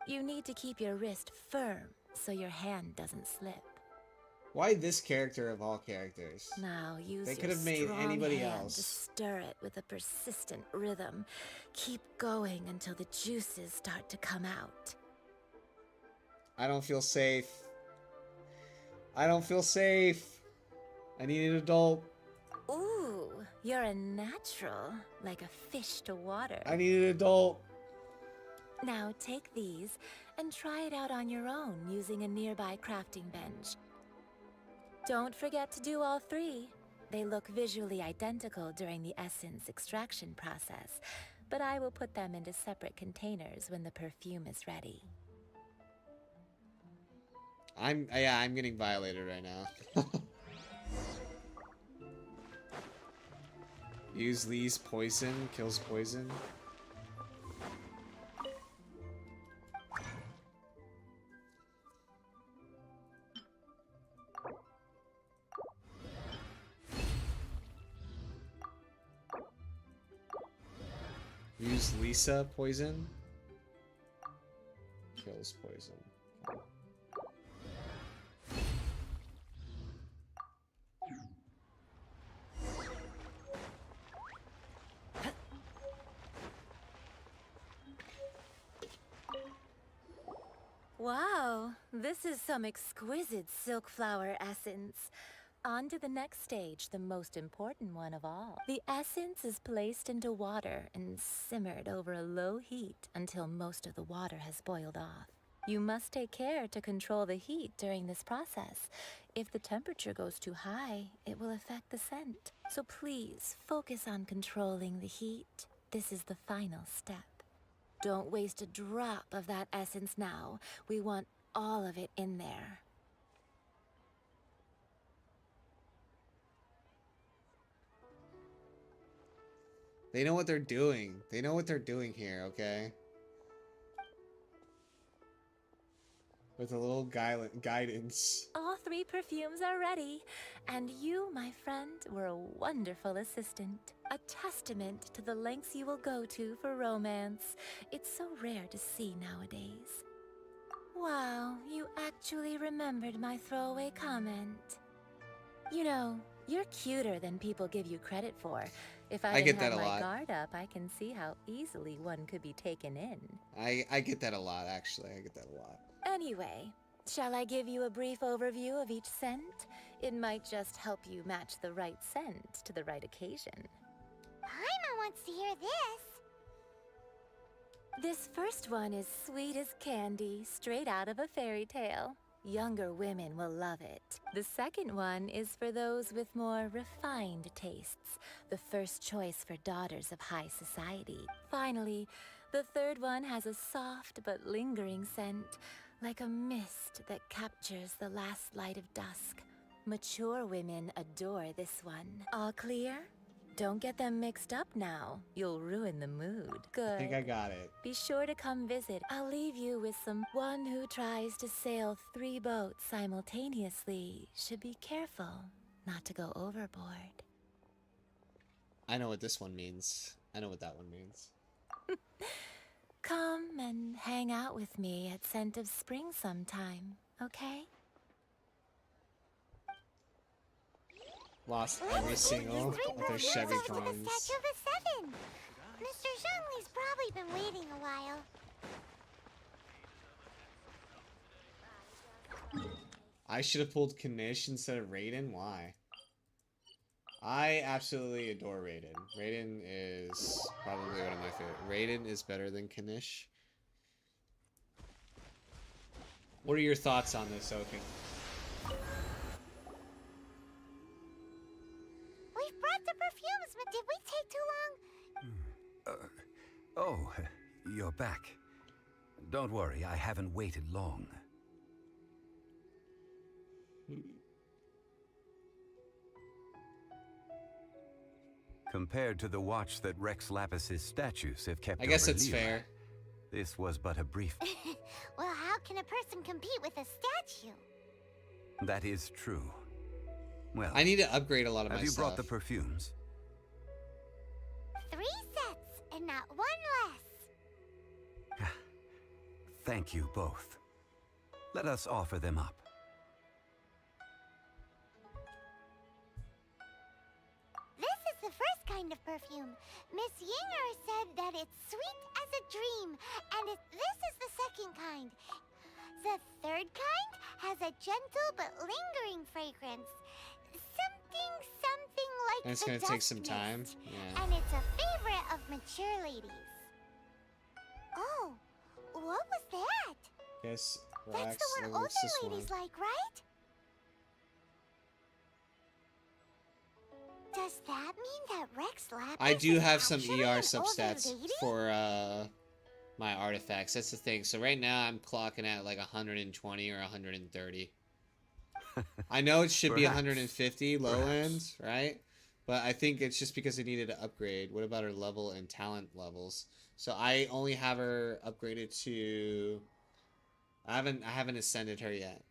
You need to keep your wrist firm so your hand doesn't slip. Why this character of all characters? Now use They your could have made strong anybody hand else. to stir it with a persistent rhythm. Keep going until the juices start to come out. I don't feel safe. I don't feel safe. I need an adult. Ooh, you're a natural, like a fish to water. I need an adult. Now take these and try it out on your own using a nearby crafting bench. Don't forget to do all 3. They look visually identical during the essence extraction process, but I will put them into separate containers when the perfume is ready. I'm getting violated right now. Use Lee's poison, kills poison. Use Lisa poison. Kills poison. Wow, this is some exquisite silk flower essence. On to the next stage, the most important one of all. The essence is placed into water and simmered over a low heat until most of the water has boiled off. You must take care to control the heat during this process. If the temperature goes too high, it will affect the scent. So please focus on controlling the heat. This is the final step. Don't waste a drop of that essence now. We want all of it in there. They know what they're doing. They know what they're doing here, okay? With a little guidance. All 3 perfumes are ready, and you, my friend, were a wonderful assistant. A testament to the lengths you will go to for romance. It's so rare to see nowadays. Wow, you actually remembered my throwaway comment. You know, you're cuter than people give you credit for. If I didn't have my guard up, I can see how easily one could be taken in. I get that a lot, actually. I get that a lot. Anyway, shall I give you a brief overview of each scent? It might just help you match the right scent to the right occasion. Paimon wants to hear this. This first one is sweet as candy, straight out of a fairy tale. Younger women will love it. The second one is for those with more refined tastes, the first choice for daughters of high society. Finally, the third one has a soft but lingering scent, like a mist that captures the last light of dusk. Mature women adore this one. All clear? Don't get them mixed up now. You'll ruin the mood. Good. I think I got it. Be sure to come visit. I'll leave you with one who tries to sail 3 boats simultaneously should be careful not to go overboard. I know what this one means. I know what that one means. Come and hang out with me at Scent of Spring sometime, okay? Lost every single of their Chevy clones. Statue of a 7. Mr. Zhongli's probably been waiting a while. I should have pulled Kanish instead of Raiden. Why? I absolutely adore Raiden. Raiden is probably one of my favorite. Raiden is better than Kanish. What are your thoughts on this, Oaken? We've brought the perfumes, but did we take too long? Oh, you're back. Don't worry, I haven't waited long. Compared to the watch that Rex Lapis's statues have kept, I guess over it's LIYUE, fair. This was but a brief... Well, how can a person compete with a statue? That is true. Well, I need to upgrade a lot of my have you stuff. brought the perfumes? 3 sets, and not 1 less. Thank you both. Let us offer them up. This is the first kind of perfume. Miss Yinger said that it's sweet as a dream, and this is the second kind. The third kind has a gentle but lingering fragrance. Something like And it's the gonna take dust some time. mist. Yeah. And it's a favorite of mature ladies. Oh, what was that? Yes, That's relax. the one What's this older ladies one? like, right? Does that mean that Rex Lapis I do is have some actually ER an older substats lady? for my artifacts. That's the thing. So right now I'm clocking at like 120 or 130. I know it should be Perhaps. 150 low Perhaps. end, right? But I think it's just because I needed to upgrade. What about her level and talent levels? So I only have her upgraded to... I haven't ascended her yet.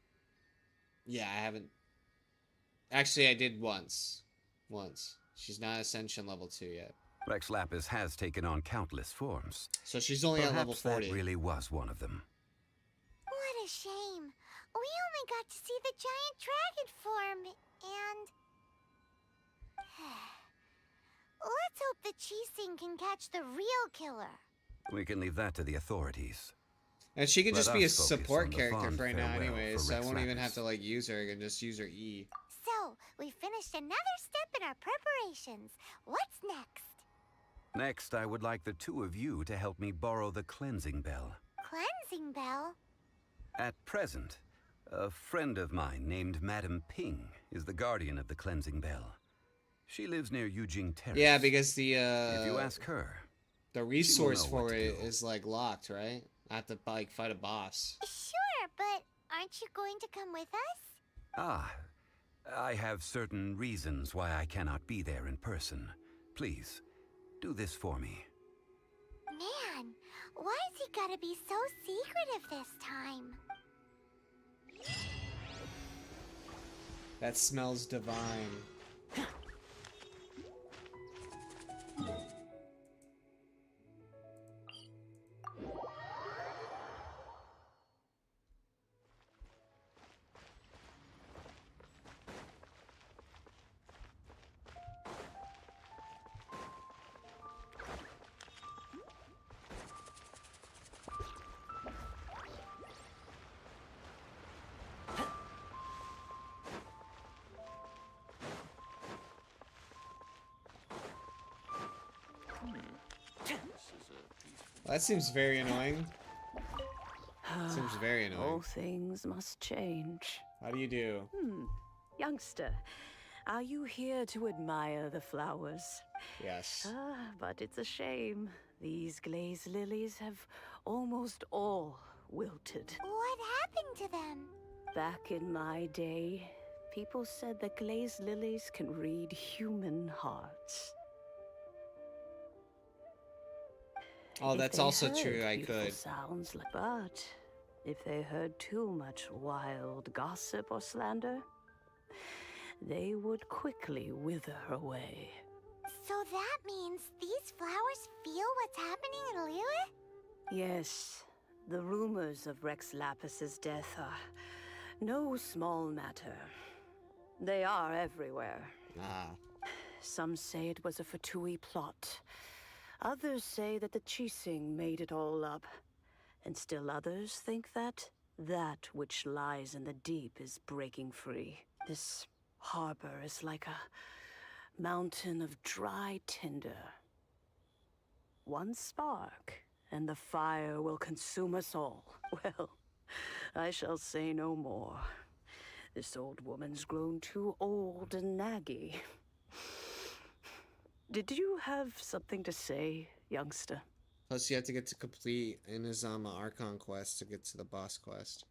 Yeah, I haven't. Actually, I did once. She's not ascension level 2 yet. Rex Lapis has taken on countless forms. So she's only at level Perhaps 40. that really was one of them. What a shame. We only got to see the giant dragon form, and... Let's hope the Chising can catch the real killer. We can leave that to the authorities. And she can Let just be a us focus support on the character fond for right now farewell anyways, for so I Rex won't even Lapis. have to like use her. I can just use her E. So, we finished another step in our preparations. What's next? Next, I would like the two of you to help me borrow the cleansing bell. Cleansing bell? At present, a friend of mine named Madame Ping is the guardian of the cleansing bell. She lives near Yujing Terrace. Yeah, because the if you ask her, the resource know what for to it do. is like locked, right? I have to like fight a boss. Sure, but aren't you going to come with us? I have certain reasons why I cannot be there in person. Please, do this for me. Man, why has he gotta be so secretive this time? That smells divine. That seems very annoying. Seems very annoying. All things must change. How do you do? Youngster, are you here to admire the flowers? Yes. But it's a shame. These glazed lilies have almost all wilted. What happened to them? Back in my day, people said that glazed lilies can read human hearts. Oh, If that's they also heard true, I beautiful could. Sounds like, but if they heard too much wild gossip or slander, they would quickly wither away. So that means these flowers feel what's happening in LIYUE? Yes, the rumors of Rex Lapis's death are no small matter. They are everywhere. Some say it was a Fatui plot. Others say that the Chising made it all up. And still others think that which lies in the deep is breaking free. This harbor is like a mountain of dry tinder. One spark, and the fire will consume us all. Well, I shall say no more. This old woman's grown too old and naggy. Did you have something to say, youngster? Plus, you have to get to complete Inazama Archon quest to get to the boss quest.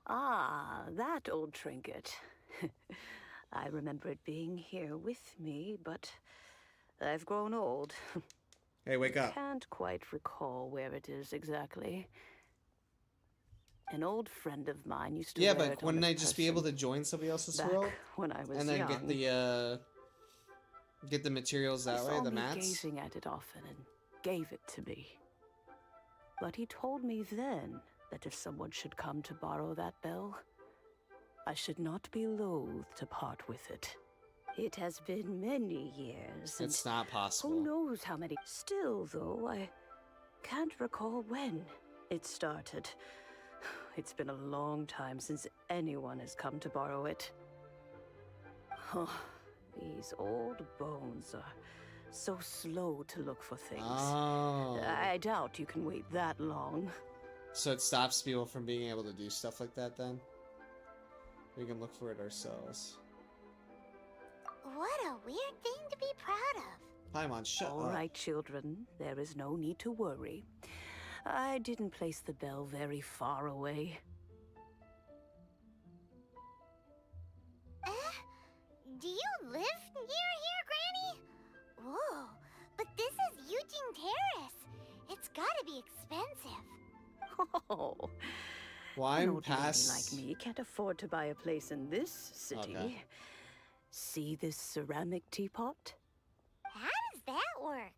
Ah, that old trinket. I remember it being here with me, but I've grown old. Hey, wake up. I can't quite recall where it is exactly. An old friend of mine used to Yeah, wear but it on wouldn't his I just be able to person join somebody else's back world? when I was And then young. get the materials that He way, saw the me mats? gazing at it often and gave it to me. But he told me then that if someone should come to borrow that bell, I should not be loath to part with it. It has been many years. and It's not possible. Who knows how many? Still, though, I can't recall when it started. It's been a long time since anyone has come to borrow it. Oh, these old bones are so slow to look for things. Oh. I doubt you can wait that long. So it stops people from being able to do stuff like that then? We can look for it ourselves. What a weird thing to be proud of. Paimon, shut All up. right, children. There is no need to worry. I didn't place the bell very far away. Do you live near here, Granny? Whoa, but this is Yujing Terrace. It's gotta be expensive. Oh, Well, an I'm old lady past... like me can't afford to buy a place in this city. Okay. See this ceramic teapot? How does that work?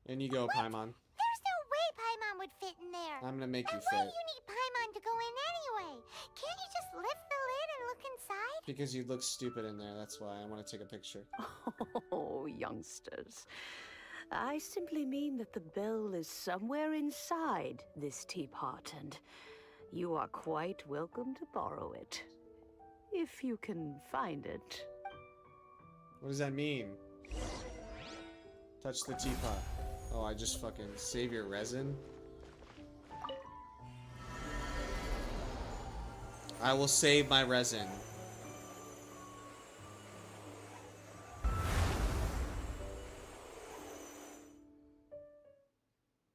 In you go, Paimon. There's no way Paimon would fit in there. I'm gonna make you And why do fit. you need Paimon to go in anyway? Can't you just lift the lid and look inside? Because you look stupid in there, that's why. I want to take a picture. Oh, youngsters. I simply mean that the bell is somewhere inside this teapot, and you are quite welcome to borrow it. if you can find it. What does that mean? Touch the teapot. Oh, I just fucking save your resin? I will save my resin. What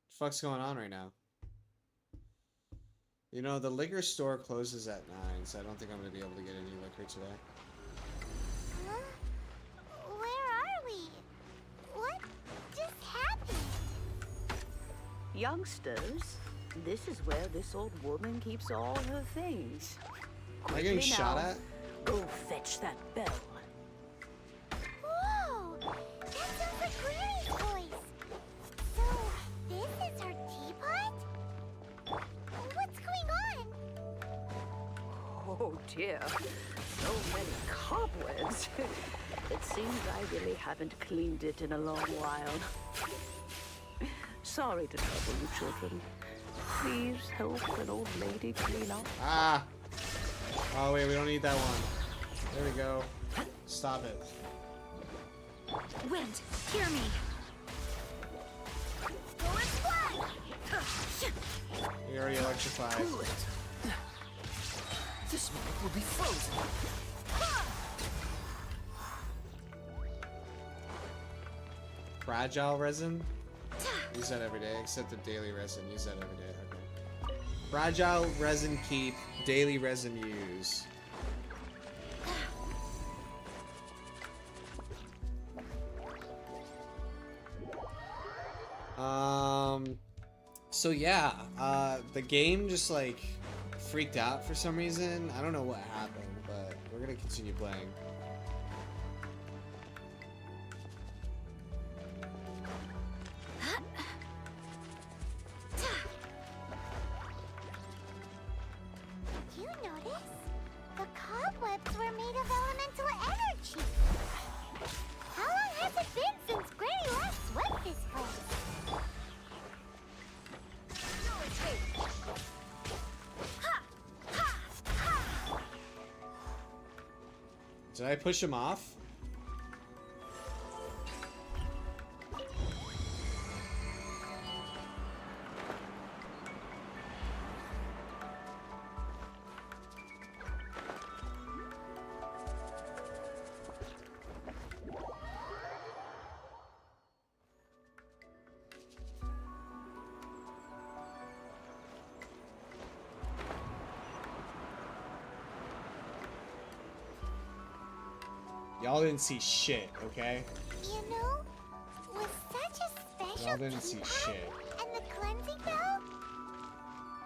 the fuck's going on right now? You know, the liquor store closes at 9, so I don't think I'm gonna be able to get any liquor today. Huh? Where are we? What just happened? Youngsters, this is where this old woman keeps all her things. Am I getting shot now, at? Go fetch that bell. Whoa! That sounds like Granny's voice. So, this is her teapot? What's going on? Oh dear, so many cobwebs. It seems I really haven't cleaned it in a long while. Sorry to trouble you, children. Please help an old lady clean up. Ah! Oh wait, we don't need that one. There we go. Stop it. Wind, hear me. We already electrified. Cool it. This moment will be frozen. Fragile resin? Use that every day, except the daily resin. Use that every day. Okay. Fragile resin keep, daily resin use. So yeah, the game just like freaked out for some reason. I don't know what happened, but we're gonna continue playing. Did you notice? The cobwebs were made of elemental energy. How long has it been since Granny last swept this place? Did I push him off? Y'all didn't see shit, okay? You know, with such a special Y'all didn't see teapot shit. and the cleansing bell,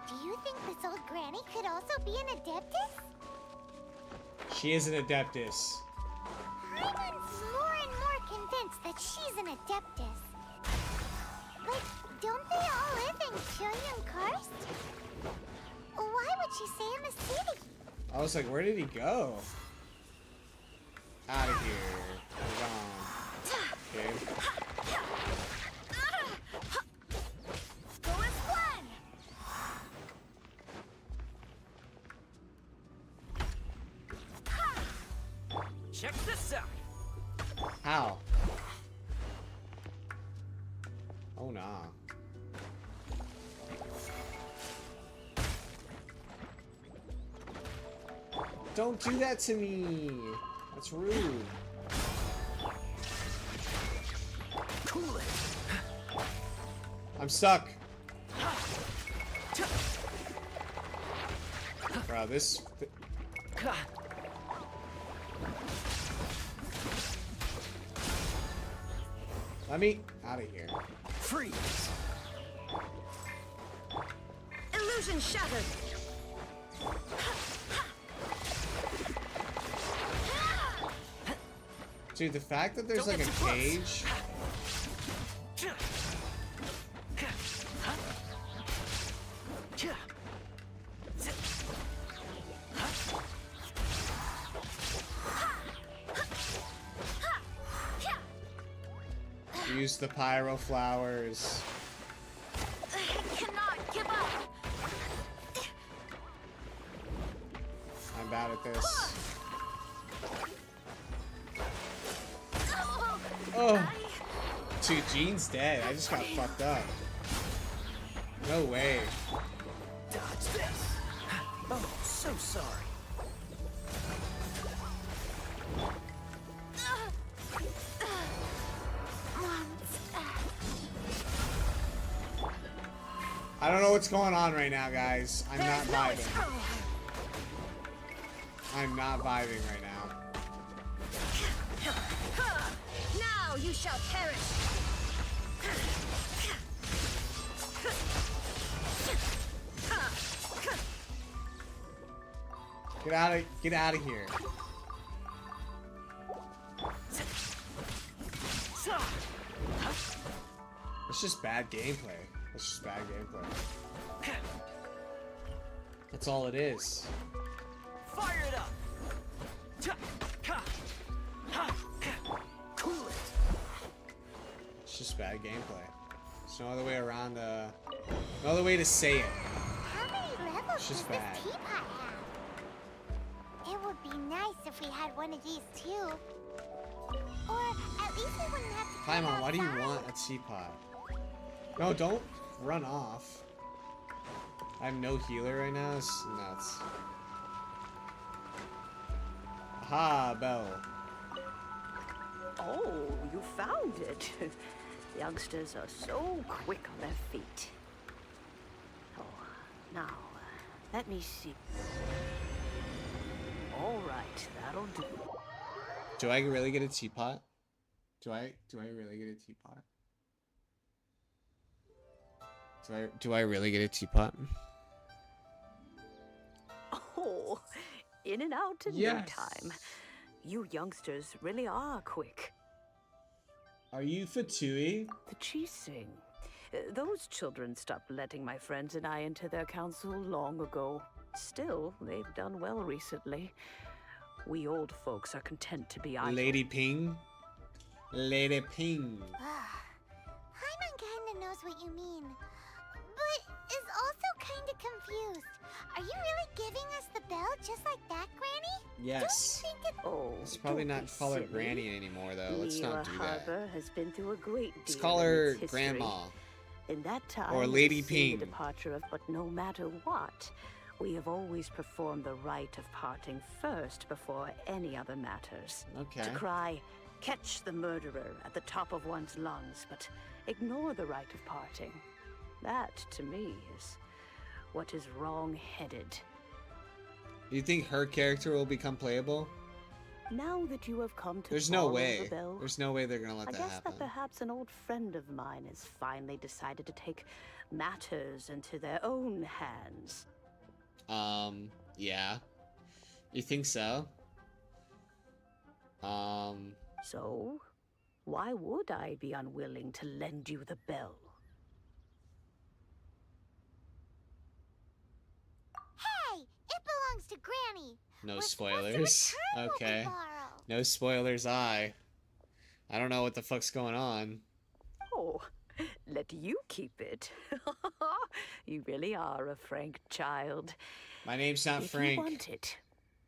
do you think this old granny could also be an adeptus? She is an adeptus. I'm more and more convinced that she's an adeptus. But don't they all live in Choyun Karst? Why would she stay in the city? I was like, where did he go? Out of here. He's gone. Okay. Go as one. Check this out. How? Oh nah. Don't do that to me. That's rude. Cool it. I'm stuck. Bro, this. Let me out of here. Freeze. Illusion shattered. Dude, the fact that there's like a cage. Use the pyro flowers. I cannot give up. I'm bad at this. Oh. Dude, Jean's dead. I just got fucked up. No way. Dodge this. Oh, so sorry. I don't know what's going on right now, guys. I'm not vibing. I'm not vibing right now. Now you shall perish. Get out of here. It's just bad gameplay. It's just bad gameplay. That's all it is. Fire it up. Cool it. It's just bad gameplay. There's no other way around no other way to say it. How many levels It's just does bad. this teapot have? It would be nice if we had one of these too. Or at least we wouldn't have to Paimon, why do you outside. want a teapot? No, don't run off. I have no healer right now. It's nuts. Aha, bell. Oh, you found it. Youngsters are so quick on their feet. Oh, now, let me see. All right, that'll do. Do I really get a teapot? Do I really get a teapot? Do I really get a teapot? Oh, in and out in no Yes. time. You youngsters really are quick. Are you Fatui? The cheesing. Those children stopped letting my friends and I into their council long ago. Still, they've done well recently. We old folks are content to be idle. Lady Ping? Lady Ping. Paimon kinda knows what you mean, but is also kinda confused. Are you really giving us the bell just like that, Granny? Yes. Don't you think it... Oh, Let's probably don't not be call her silly. Granny anymore, though. Let's not do LIYUE that. Harbor has been through a great Let's deal call in her its history. Grandma. In that time, Or it Lady has seen Ping. the departure of, but no matter what, we have always performed the rite of parting first before any other matters. Okay. To cry, catch the murderer at the top of one's lungs, but ignore the rite of parting. That, to me, is what is wrong-headed. You think her character will become playable? Now that you have come to There's no follow way. the bell, There's no way they're gonna let I that guess happen. that perhaps an old friend of mine has finally decided to take matters into their own hands. Yeah. You think so? So, why would I be unwilling to lend you the bell? Hey, it belongs to Granny. No We're spoilers. supposed to return what we Okay. borrow. No spoilers, I don't know what the fuck's going on. Oh, let you keep it. You really are a frank child. My name's not If Frank. you want it,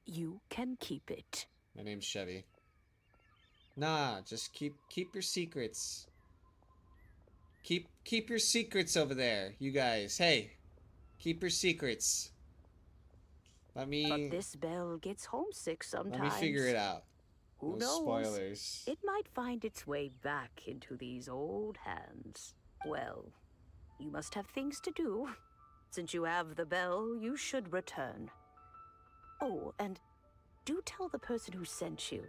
you can keep it. My name's Chevy. Nah, just keep your secrets. Keep your secrets over there, you guys. Hey, keep your secrets. But this bell gets homesick sometimes. Let me figure it out. Who No knows? spoilers. It might find its way back into these old hands. Well, you must have things to do. Since you have the bell, you should return. Oh, and do tell the person who sent you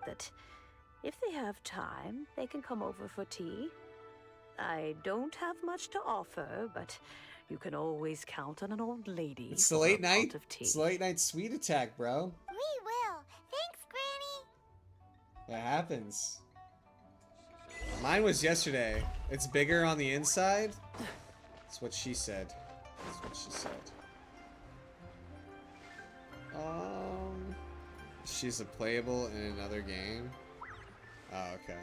that if they have time, they can come over for tea. I don't have much to offer, but you can always count on an old lady. It's the for late a pot night. of tea. It's the late night sweet attack, bro. We will. Thanks, Granny. It happens. Mine was yesterday. It's bigger on the inside. That's what she said. That's what she said. She's a playable in another game. Oh, okay.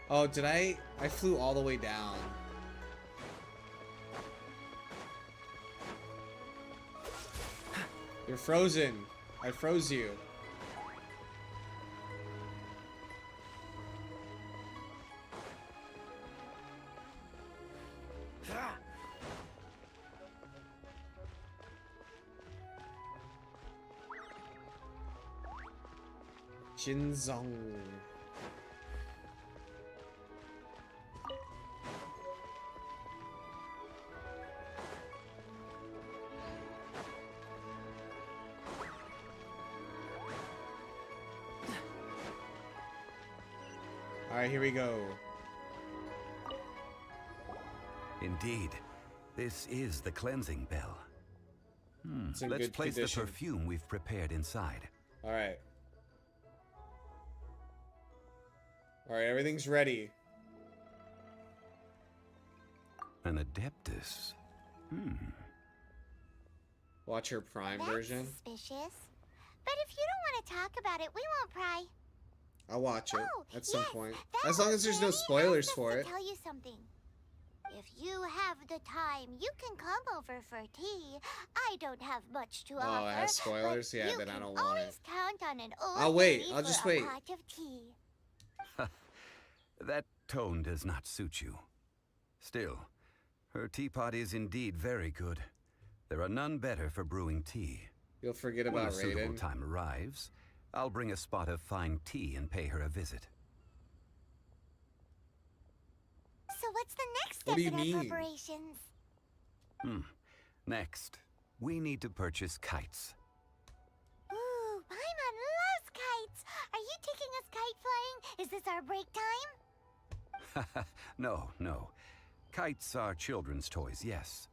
Oh, did I flew all the way down. You're frozen. I froze you. Jinzong. Alright, here we go. Indeed, this is the cleansing bell. It's in Let's good place condition. the perfume we've prepared inside. Alright. Alright, everything's ready. An Adeptus. Watch her Prime That's version. suspicious. But if you don't want to talk about it, we won't pry. I'll watch it at some yes, point. that As long as there's no lady spoilers asked us for to it. tell you something. If you have the time, you can come over for tea. I don't have much to offer. Oh, it has spoilers? but Yeah, you then I can don't want always it. count on an old I'll wait. lady I'll just for wait. a pot of tea. That tone does not suit you. Still, her teapot is indeed very good. There are none better for brewing tea. You'll forget When about a suitable Raiden. time arrives, I'll bring a spot of fine tea and pay her a visit. So what's the next What step do you in our mean? preparations? Next, we need to purchase kites. Ooh, Paimon loves kites. Are you taking us kite flying? Is this our break time? No. Kites are children's toys, yes.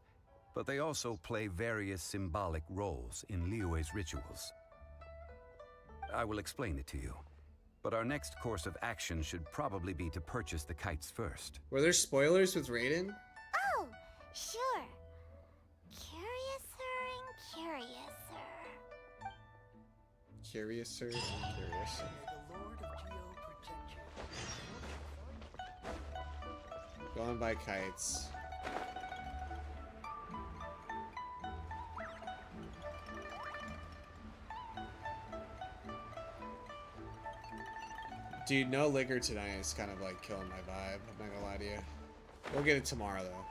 But they also play various symbolic roles in LIYUE's rituals. I will explain it to you. But our next course of action should probably be to purchase the kites first. Were there spoilers with Raiden? Oh, sure. Curiouser and curiouser. Curiouser and curiouser. Going by kites. Dude, no liquor tonight is kind of like killing my vibe. I'm not gonna lie to you. We'll get it tomorrow though.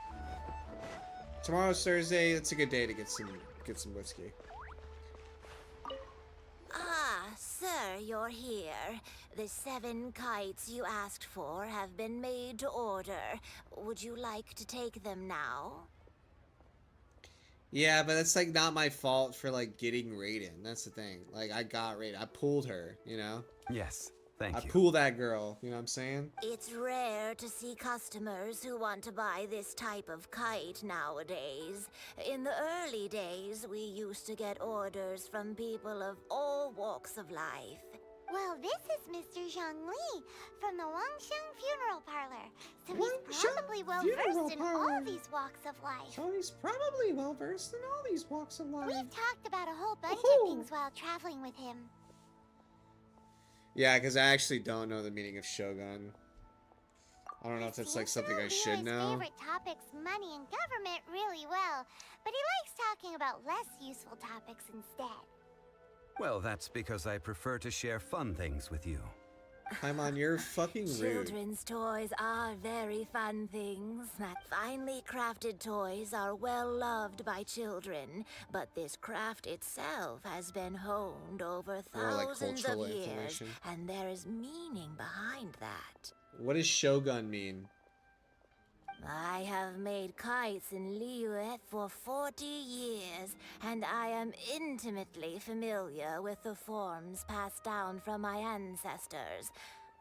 Tomorrow's Thursday. It's a good day to get some whiskey. Ah, sir, you're here. The 7 kites you asked for have been made to order. Would you like to take them now? Yeah, but that's like not my fault for like getting Raiden. That's the thing. Like I got Raiden. I pulled her, you know? Yes, thank I you. pulled that girl, you know what I'm saying? It's rare to see customers who want to buy this type of kite nowadays. In the early days, we used to get orders from people of all walks of life. Well, this is Mr. Zhang Li from the Wangsheng Funeral Parlor. So Wangsheng he's probably well Funeral versed in Parlor. all these walks of life. So he's probably well versed in all these walks of life. We've talked about a whole bunch Oh. of things while traveling with him. Yeah, because I actually don't know the meaning of Shogun. I don't know if that's like Seems to something I know should Leo's know. favorite topics, money and government, really well. But he likes talking about less useful topics instead. Well, that's because I prefer to share fun things with you. Paimon, you're fucking rude. Children's toys are very fun things. That finely crafted toys are well loved by children, but this craft itself has been honed over More like thousands cultural of years, information. and there is meaning behind that. What does Shogun mean? I have made kites in LIYUE for 40 years, and I am intimately familiar with the forms passed down from my ancestors.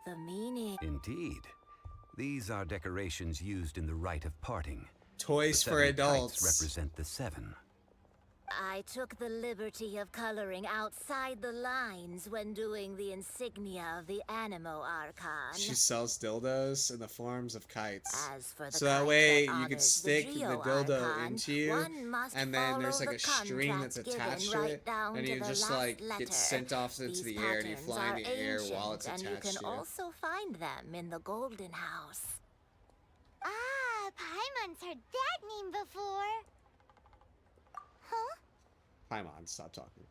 The meaning... Indeed. These are decorations used in the rite of parting. Toys The for 7 adults. kites represent the 7. I took the liberty of coloring outside the lines when doing the insignia of the Animo Archon. She sells dildos in the forms of kites. As for the So that kite way that you could honors stick the Geo dildo Archon, into you, one must and then there's follow like a the string that's contract given attached to right it, down and to you the just last like letter. get sent off into These the air, and you patterns fly in are the air while it's ancient, attached and you to can you. also find them in the Golden House. Ah, Paimon's heard that name before. Huh? Paimon, stop talking.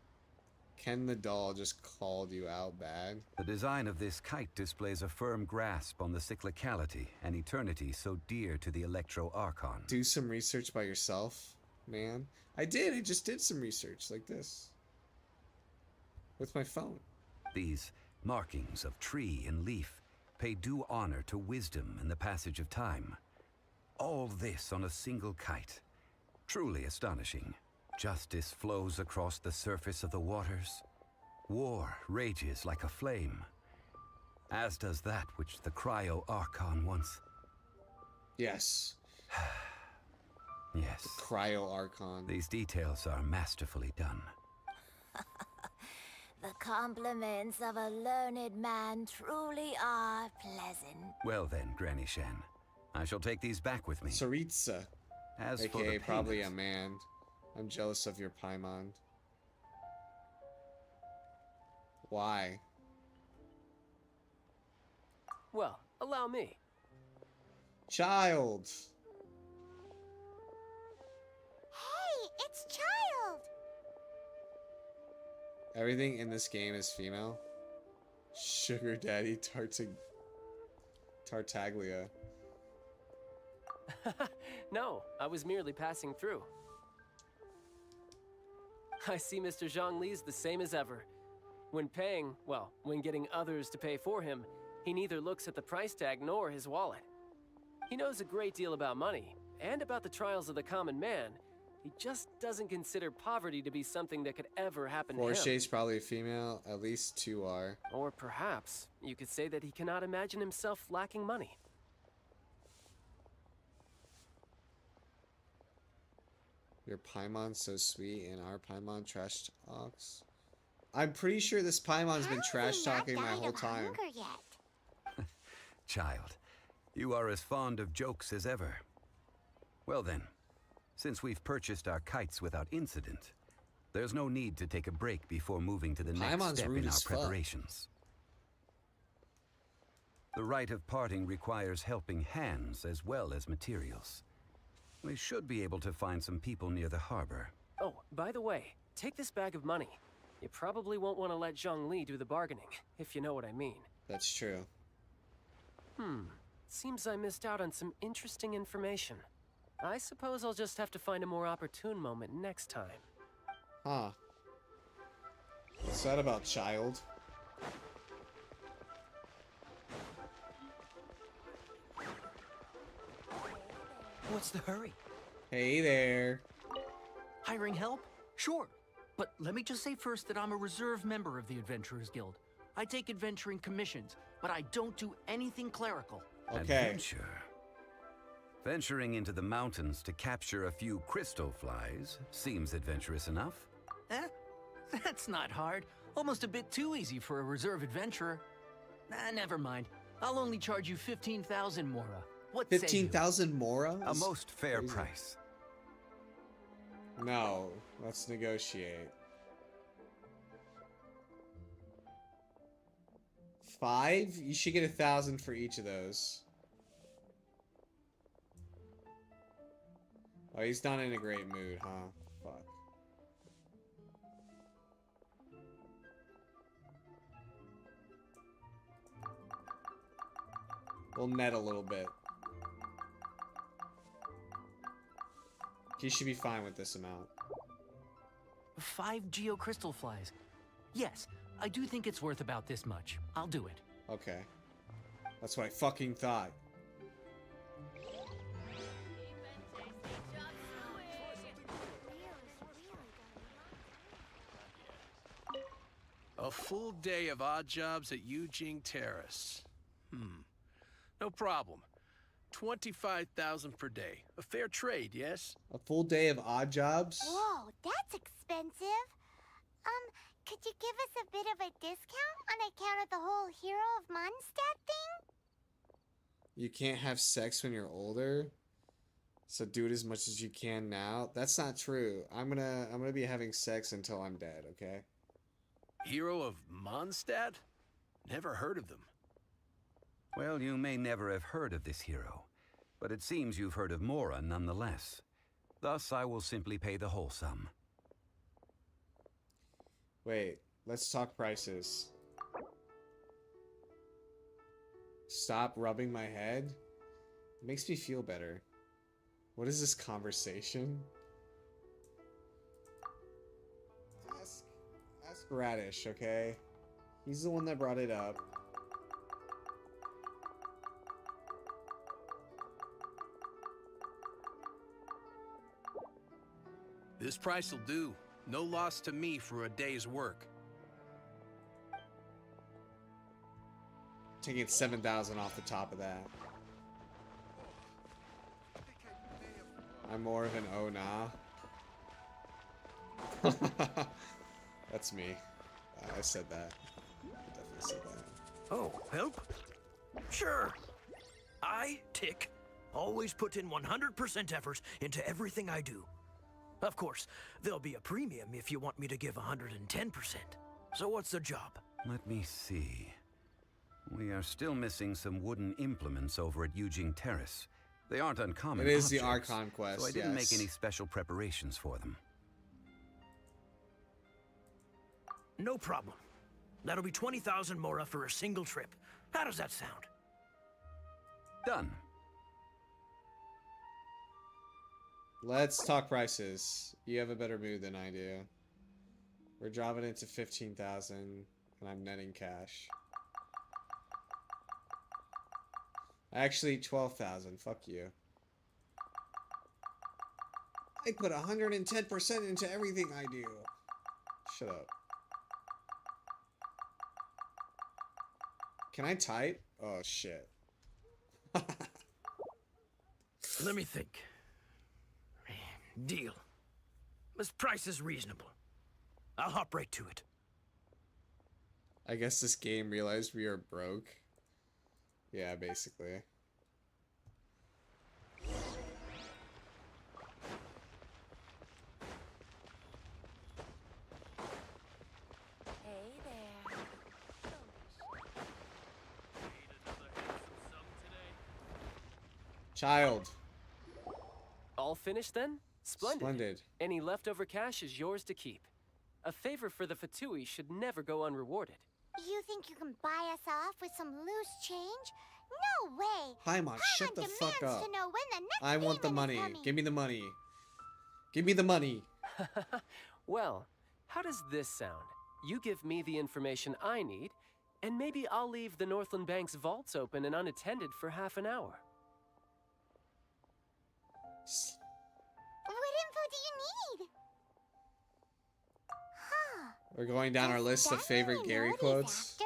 Ken the doll just called you out bad. The design of this kite displays a firm grasp on the cyclicality and eternity so dear to the Electro Archon. Do some research by yourself, man. I just did some research like this. With my phone. These markings of tree and leaf pay due honor to wisdom and the passage of time. All this on a single kite. Truly astonishing. Justice flows across the surface of the waters. War rages like a flame. As does that which the Cryo-Archon once... Yes. Yes. The Cryo-Archon. These details are masterfully done. The compliments of a learned man truly are pleasant. Well then, Granny Shan, I shall take these back with me. Tsaritsa. As AKA for the probably a payment, man. I'm jealous of your Paimon. Why? Well, allow me. Child! Hey, it's Child! Everything in this game is female. Sugar Daddy Tartaglia. No, I was merely passing through. I see Mr. Zhongli's the same as ever. When paying, well, when getting others to pay for him, he neither looks at the price tag nor his wallet. He knows a great deal about money, and about the trials of the common man. He just doesn't consider poverty to be something that could ever happen to him. Porsche's probably a female, at least 2 are. Or perhaps, you could say that he cannot imagine himself lacking money. Your Paimon's so sweet and our Paimon trash talks. I'm pretty sure this Paimon's been trash talking my whole time. child, you are as fond of jokes as ever. Well then, since we've purchased our kites without incident, there's no need to take a break before moving to the next Paimon's step rude in our as fuck. preparations. The rite of parting requires helping hands as well as materials. We should be able to find some people near the harbor. Oh, by the way, take this bag of money. You probably won't want to let Zhongli do the bargaining, if you know what I mean. That's true. Seems I missed out on some interesting information. I suppose I'll just have to find a more opportune moment next time. Huh. What's that about, child? What's the hurry? Hey there. Hiring help? Sure. But let me just say first that I'm a reserve member of the Adventurers Guild. I take adventuring commissions, but I don't do anything clerical. Okay. Adventure. Venturing into the mountains to capture a few crystal flies seems adventurous enough. Eh? That's not hard. Almost a bit too easy for a reserve adventurer. Never mind. I'll only charge you 15,000 Mora. What say you? 15,000 Mora? A most fair crazy. price. No, let's negotiate. 5? You should get 1,000 for each of those. Oh, he's not in a great mood, huh? Fuck. We'll net a little bit. He should be fine with this amount. 5 geocrystal flies. Yes, I do think it's worth about this much. I'll do it. Okay. That's what I fucking thought. A full day of odd jobs at Yujing Terrace. No problem. 25,000 per day. A fair trade, yes? A full day of odd jobs? Whoa, that's expensive. Could you give us a bit of a discount on account of the whole Hero of Mondstadt thing? You can't have sex when you're older, so do it as much as you can now. That's not true. I'm gonna be having sex until I'm dead, okay? Hero of Mondstadt? Never heard of them. Well, you may never have heard of this hero, but it seems you've heard of Mora nonetheless. Thus, I will simply pay the whole sum. Wait, let's talk prices. Stop rubbing my head? It makes me feel better. What is this conversation? Ask Radish, okay? He's the one that brought it up. This price will do. No loss to me for a day's work. Taking 7,000 off the top of that. I'm more of an oh nah. That's me. I said that. I definitely said that. Oh, help? Sure. I, Tick, always put in 100% effort into everything I do. Of course, there'll be a premium if you want me to give 110%. So what's the job? Let me see. We are still missing some wooden implements over at Eugene Terrace. They aren't uncommon. It is objects, the Archon quest, so I didn't yes. make any special preparations for them. No problem. That'll be 20,000 mora for a single trip. How does that sound? Done. Let's talk prices. You have a better mood than I do. We're dropping it to 15,000, and I'm netting cash. Actually, 12,000. Fuck you. I put 110% into everything I do. Shut up. Can I type? Oh, shit. Let me think. Deal. This price is reasonable. I'll hop right to it. I guess this game realized we are broke. Yeah, basically. Hey there. Child. All finished then? Splendid. Splendid. Any leftover cash is yours to keep. A favor for the Fatui should never go unrewarded. You think you can buy us off with some loose change? No way! Paimon, shut the fuck demands up. to know when the next I want the payment money. is coming. Give me the money. Give me the money. Well, how does this sound? You give me the information I need, and maybe I'll leave the Northland Bank's vaults open and unattended for half an hour. What info do you need? Huh. We're going down our list of favorite Gary quotes.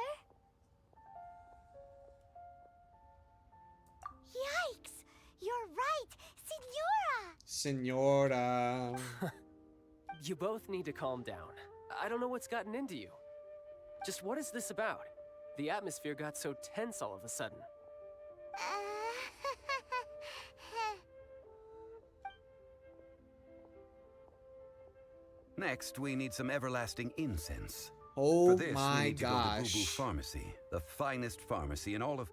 Yikes! You're right! Senora! You both need to calm down. I don't know what's gotten into you. Just what is this about? The atmosphere got so tense all of a sudden. Next, we need some everlasting incense. Oh For this, my we need to go to Boo gosh. Boo Pharmacy, the finest pharmacy in all of...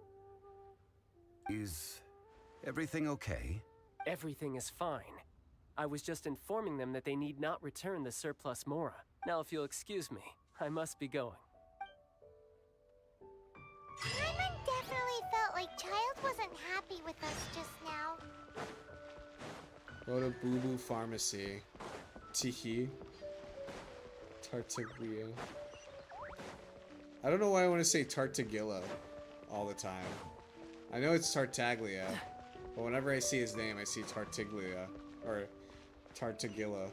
Is everything okay? Everything is fine. I was just informing them that they need not return the surplus Mora. Now, if you'll excuse me, I must be going. Paimon definitely felt like Child wasn't happy with us just now. Go to Boo Boo Pharmacy. Tiki. Tartaglia. I don't know why I want to say Tartagilla all the time. I know it's Tartaglia, but whenever I see his name, I see Tartaglia or Tartagilla.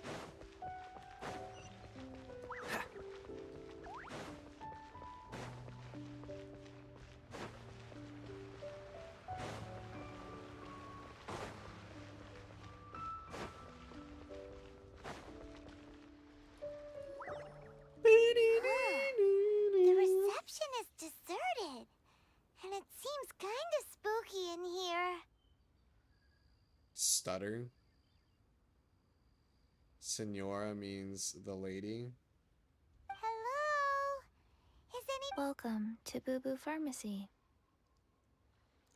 The reception is deserted. And it seems kinda spooky in here. Stutter. Senora means the lady. Hello? Is any... Welcome to Boo Boo Pharmacy.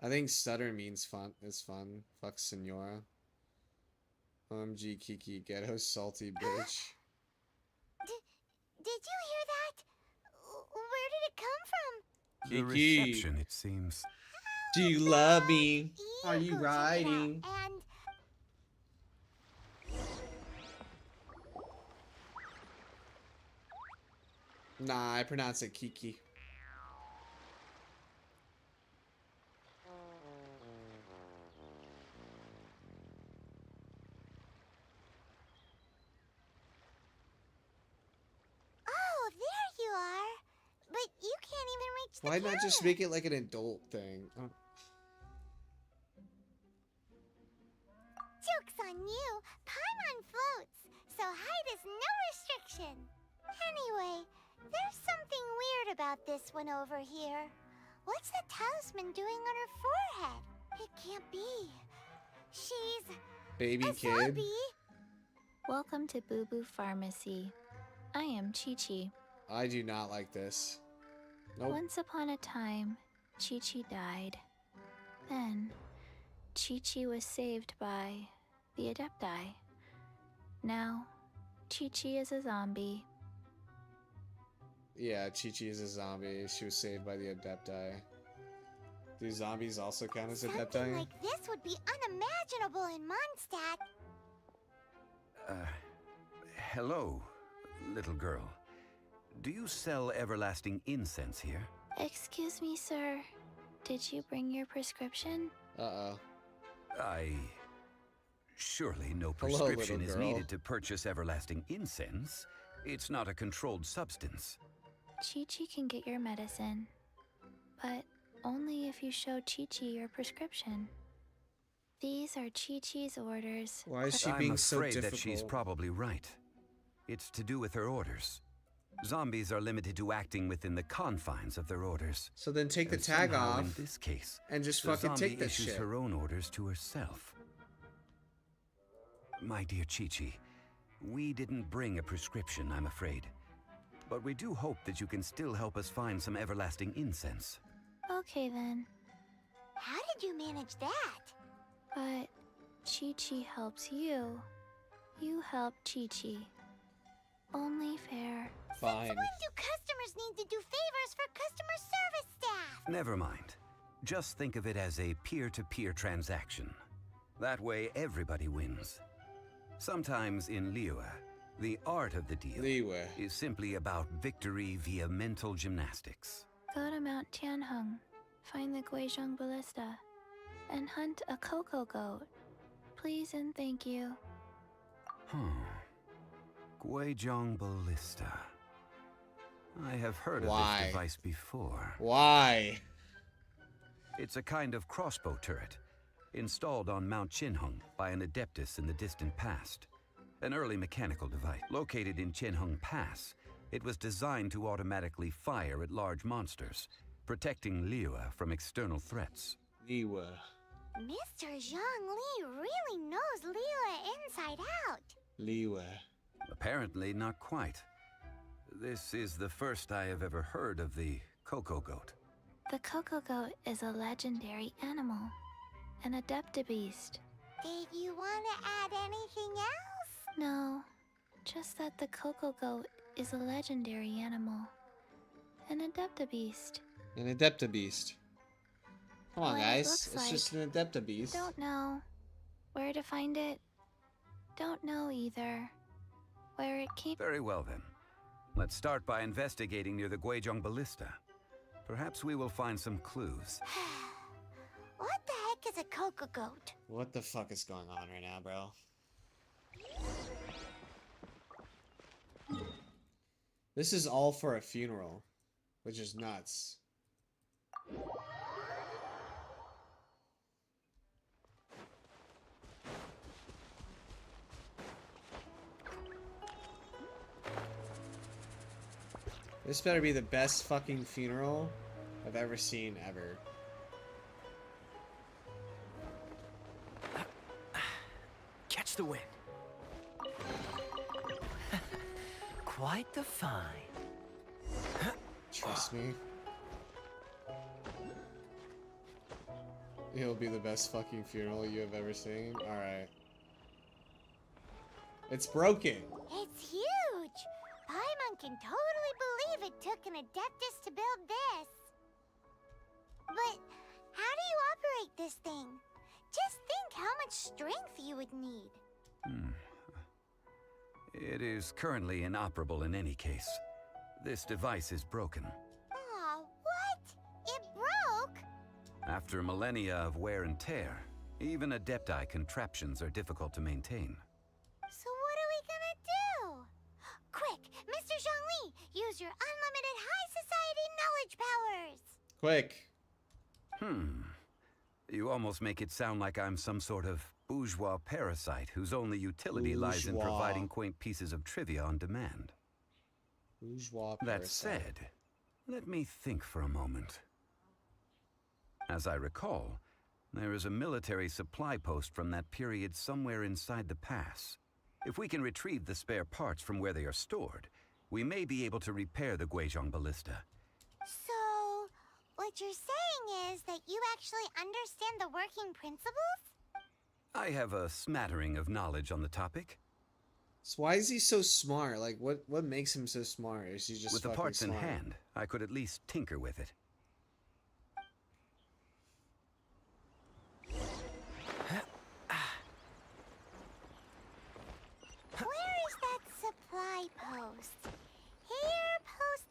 I think stutter means fun is fun. Fuck Senora. OMG Kiki, ghetto salty bitch. Did you hear that? Where did it come from? The Kiki. reception, it seems. Do you love me? Are you Eagle riding? Chica and... Nah, I pronounce it Kiki. Why not just make it like an adult thing? Oh. Joke's on you! Paimon floats, so height is no restriction. Anyway, there's something weird about this one over here. What's the talisman doing on her forehead? It can't be. She's Baby a kid. zombie. Welcome to Boo Boo Pharmacy. I am Chi-Chi. I do not like this. Nope. Once upon a time, Chi-Chi died. Then, Chi-Chi was saved by the Adepti. Now, Chi-Chi is a zombie. Yeah, Chi-Chi is a zombie. She was saved by the Adepti. Do zombies also count as Adepti? Something like this would be unimaginable in Mondstadt. Hello, little girl. Do you sell everlasting incense here? Excuse me, sir. Did you bring your prescription? Uh-oh. Surely no Hello, prescription little is girl. needed to purchase everlasting incense. It's not a controlled substance. Chi-Chi can get your medicine, but only if you show Chi-Chi your prescription. These are Chi-Chi's orders. Why is she I'm being so afraid difficult? that she's probably right. It's to do with her orders. Zombies are limited to acting within the confines of their orders. So then take the And tag somehow, off in this case, and just the fucking zombie take that issues shit. her own orders to herself. My dear Chi-Chi, we didn't bring a prescription, I'm afraid. But we do hope that you can still help us find some everlasting incense. Okay then, How did you manage that? but Chi-Chi helps you. You help Chi-Chi. Only fair. Fine. When do customers need to do favors for customer service staff? Never mind. Just think of it as a peer-to-peer transaction. That way, everybody wins. Sometimes in LIYUE, the art of the deal LIYUE is simply about victory via mental gymnastics. Go to Mount Tianheng, find the Guizhong Ballista, and hunt a cocoa goat. Please and thank you. Guizhong Ballista. I have heard of Why? this device before. Why? It's a kind of crossbow turret, installed on Mount Tianheng by an adeptus in the distant past. An early mechanical device. Located in Tianheng Pass, it was designed to automatically fire at large monsters, protecting LIYUE from external threats. LIYUE. Mr. Zhongli really knows LIYUE inside out. LIYUE. Apparently not quite. This is the first I have ever heard of the cocoa goat. The cocoa goat is a legendary animal, an adeptabeast. Did you want to add anything else? No, just that the cocoa goat is a legendary animal, an adeptabeast. An Adeptabeast. Come on, What it guys. looks It's like. just an Adeptabeast. Don't know. Where to find it? Don't know either. Where it came. Very well then. Let's start by investigating near the Guizhong Ballista. Perhaps we will find some clues. What the heck is a cocoa goat? What the fuck is going on right now, bro? This is all for a funeral, which is nuts. This better be the best fucking funeral I've ever seen, ever. Catch the wind. Quite the find. Trust me. It'll be the best fucking funeral you have ever seen. Alright. It's broken. It's huge! Paimon can totally believe it took an Adeptus to build this. But how do you operate this thing? Just think how much strength you would need. It is currently inoperable in any case. This device is broken. Aw, what? It broke? After millennia of wear and tear, even Adepti contraptions are difficult to maintain. So what are we gonna do? Quick, Mr. Zhongli, use your unlimited high society knowledge powers! Quick. You almost make it sound like I'm some sort of bourgeois parasite whose only utility lies in providing quaint pieces of trivia on demand. Bourgeois That parasite. said, let me think for a moment. As I recall, there is a military supply post from that period somewhere inside the pass. If we can retrieve the spare parts from where they are stored, we may be able to repair the Guizhong ballista. So, what you're saying is that you actually understand the working principles? I have a smattering of knowledge on the topic. So why is he so smart? Like, what makes him so smart? Is he just With the fucking parts smart? in hand, I could at least tinker with it. Where is that supply post? Here, post.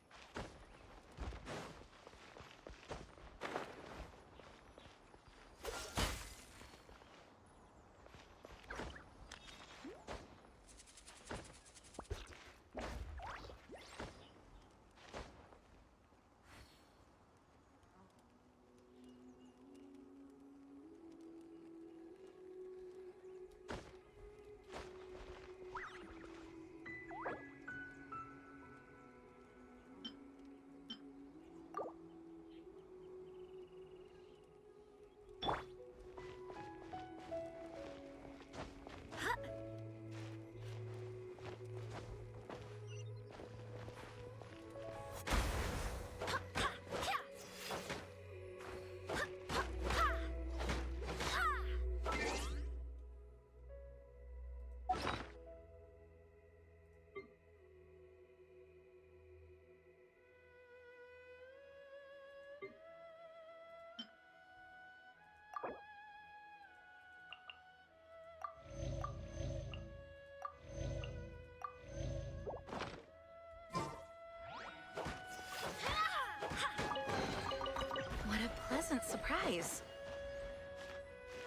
What a pleasant surprise.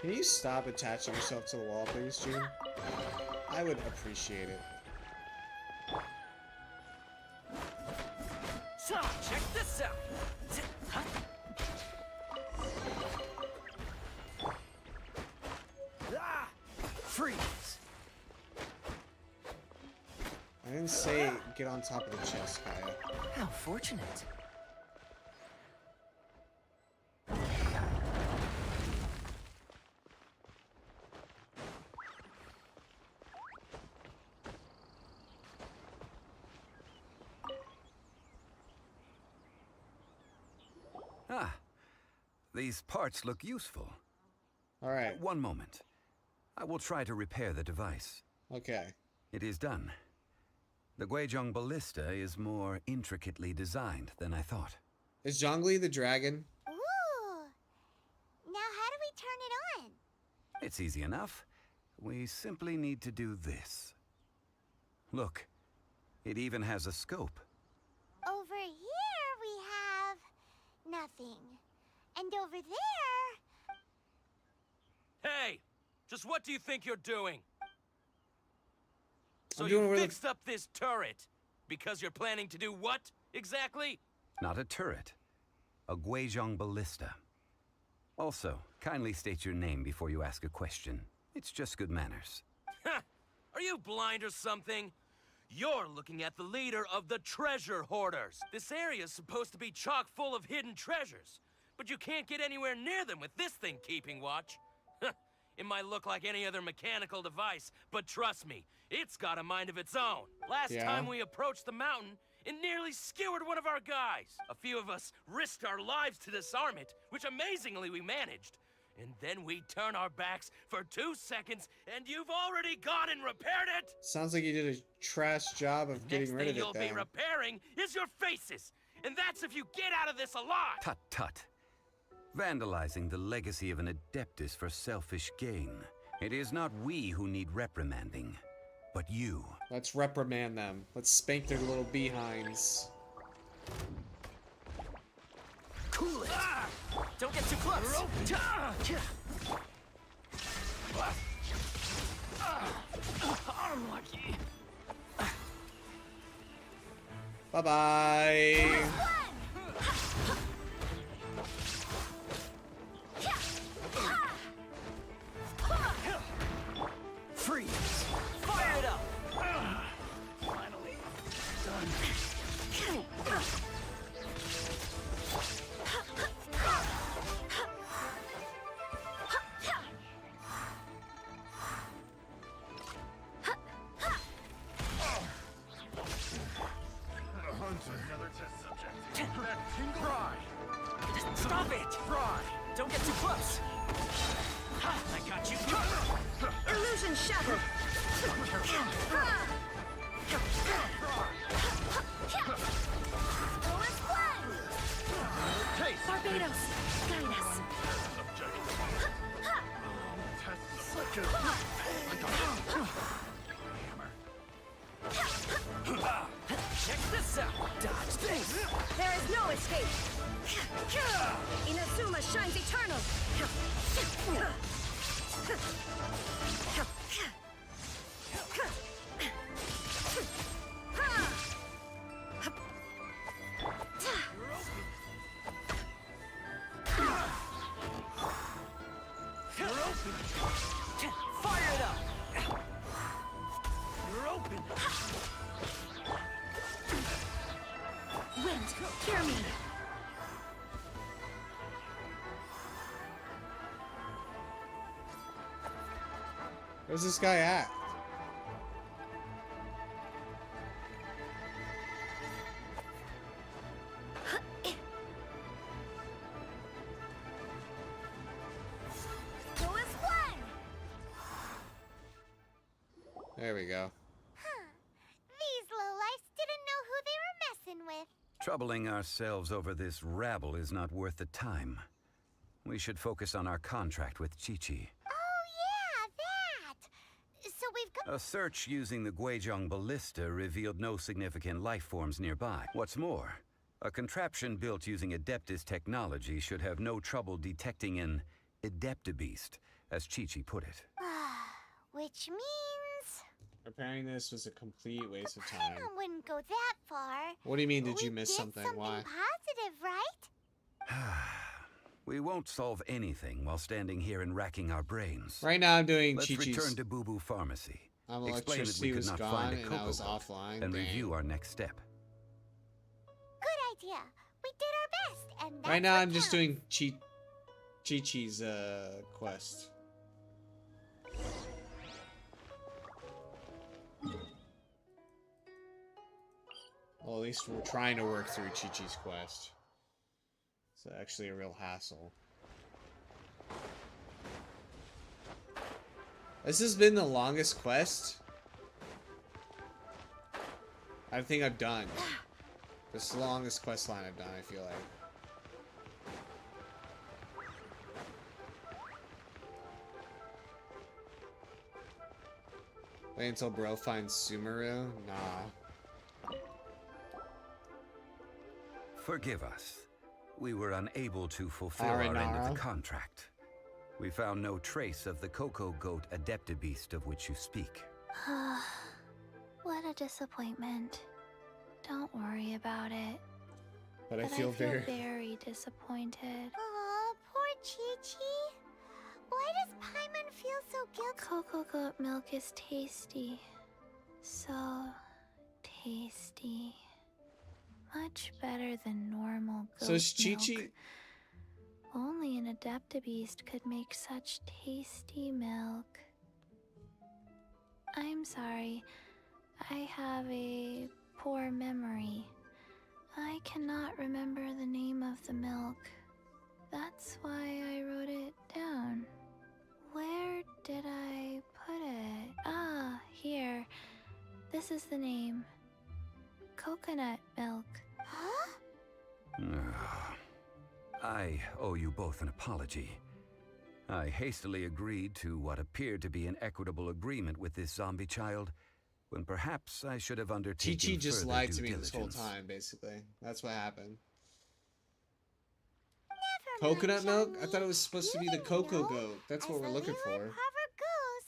Can you stop attaching yourself to the wall, please, June? I would appreciate it. So, check this out. Huh? Ah! Freeze! I didn't say get on top of the chest, Kaya. How fortunate. Ah, these parts look useful. All right. One moment. I will try to repair the device. Okay. It is done. The Guizhong ballista is more intricately designed than I thought. Is Zhongli the dragon? Ooh. Now how do we turn it on? It's easy enough. We simply need to do this. Look, it even has a scope. Over here we have nothing. And over there... Hey! Just what do you think you're doing? So I'm doing you where fixed up this turret because you're planning to do what exactly? Not a turret. A Guizhong ballista. Also, kindly state your name before you ask a question. It's just good manners. Are you blind or something? You're looking at the leader of the treasure hoarders. This area's supposed to be chock full of hidden treasures, but you can't get anywhere near them with this thing keeping watch. It might look like any other mechanical device, but trust me, it's got a mind of its own. Last time we approached the mountain, it nearly skewered one of our guys. A few of us risked our lives to disarm it, which amazingly we managed. And then we turn our backs for 2 seconds, and you've already gone and repaired it! Sounds like you did a trash job of getting rid of it. Next thing you'll be repairing is your faces! And that's if you get out of this alive! Tut tut. Vandalizing the legacy of an Adeptus for selfish gain. It is not we who need reprimanding, but you. Let's reprimand them. Let's spank their little behinds. Cool it! Don't get too close! Unlucky. Bye-bye. Another test subject. Fry! Stop it! Fry! Don't get too close! I got you! Illusion shattered! Barbados, guide us. Check this out! Dodge this! There is no escape! Inazuma shines eternal! Fire it up! You're open! Wind, hear me. Where's this guy at? There we go. Huh. These lowlifes didn't know who they were messing with. Troubling ourselves over this rabble is not worth the time. We should focus on our contract with Chi-Chi. Oh, yeah, that! So we've got... A search using the Guizhong ballista revealed no significant life forms nearby. What's more, a contraption built using Adeptus technology should have no trouble detecting an Adeptabeast, as Chi-Chi put it. Which means... Repairing this was a complete waste of time. I wouldn't go that far. What do you mean, did We you miss something? Why? Positive, right? We won't solve anything while standing here and racking our brains. Right now I'm doing Let's Chi-Chi's. return to Boo Boo Pharmacy. Explain that Electricity we could was not gone find a and I was cocoa offline. and Dang. review our next step. Good idea. We did our best, and that's Right now what I'm just counts. doing Chi-Chi's quest. Well, at least we're trying to work through Chi-Chi's quest. It's actually a real hassle. This has been the longest quest I think I've done. This is the longest quest line I've done, I feel like. Wait until bro finds Sumeru? Nah. Forgive us. We were unable to fulfill our end of Arinara? the contract. We found no trace of the Cocoa Goat Adeptabeast of which you speak. What a disappointment. Don't worry about it. But I feel very... very disappointed. Aw, poor Chi-Chi. Why does Paimon feel so guilty? Cocoa goat milk is tasty. So tasty. Much better than normal goat So is milk. Chi-Chi... Only an Adeptabeast could make such tasty milk. I'm sorry. I have a poor memory. I cannot remember the name of the milk. That's why I wrote it down. Where did I put it? Ah, here. This is the name. Coconut milk. Huh? I owe you both an apology. I hastily agreed to what appeared to be an equitable agreement with this zombie child, when perhaps I should have undertaken Chi-Chi just further lied due to me this whole diligence. time, basically. That's what happened. Never Coconut mind, milk? I Johnny. thought it was supposed to You be the didn't cocoa know. goat. That's what As we're the looking Liyue for. proverb goes,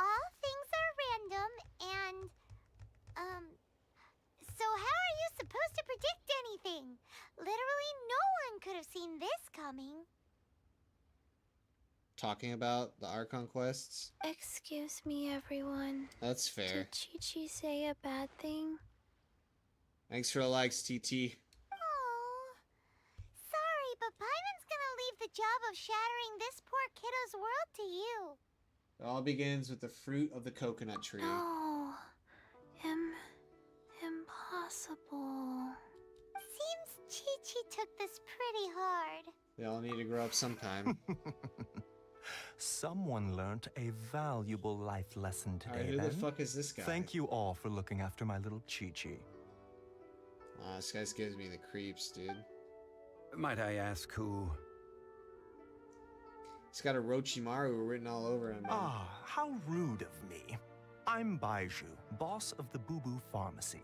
all things are random, and, so how are you supposed to predict anything? Literally no one could have seen this coming. Talking about the Archon quests? Excuse me, everyone. That's fair. Did Chi-Chi say a bad thing? Thanks for the likes, TT. Oh, sorry, but Paimon's gonna leave the job of shattering this poor kiddo's world to you. It all begins with the fruit of the coconut tree. No. Impossible. Chi-Chi took this pretty hard. They all need to grow up sometime. Someone learnt a valuable life lesson today, Alright, who the then. fuck is this guy? Thank you all for looking after my little Chi-Chi. This guy gives me the creeps, dude. Might I ask who? He's got a Orochimaru written all over him. Man. Ah, how rude of me. I'm Baiju, boss of the Boo Boo Pharmacy.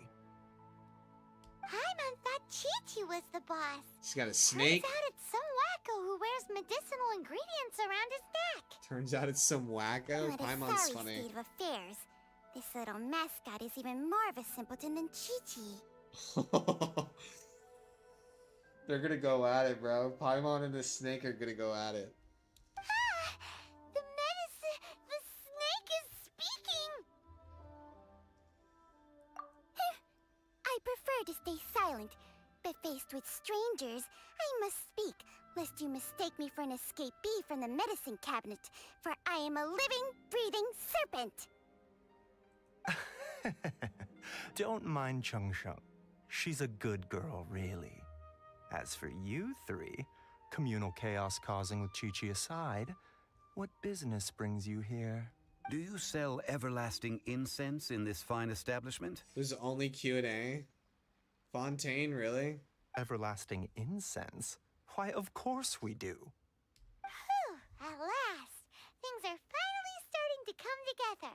Paimon thought Chi-Chi was the boss. He's got a snake. Turns out it's some wacko who wears medicinal ingredients around his neck. Turns out it's some wacko. What a Paimon's sorry funny. state of affairs. This little mascot is even more of a simpleton than Chi-Chi. They're gonna go at it, bro. Paimon and the snake are gonna go at it. The medicine... The snake is speaking! I prefer to stay silent, but faced with strangers, I must speak, lest you mistake me for an escapee from the medicine cabinet, for I am a living, breathing serpent! Don't mind Chung Sheng. She's a good girl, really. As for you three, communal chaos causing with Chi-Chi aside, what business brings you here? Do you sell everlasting incense in this fine establishment? This is only Q&A? Fontaine, really? Everlasting incense? Why, of course we do. Whew, at last! Things are finally starting to come together.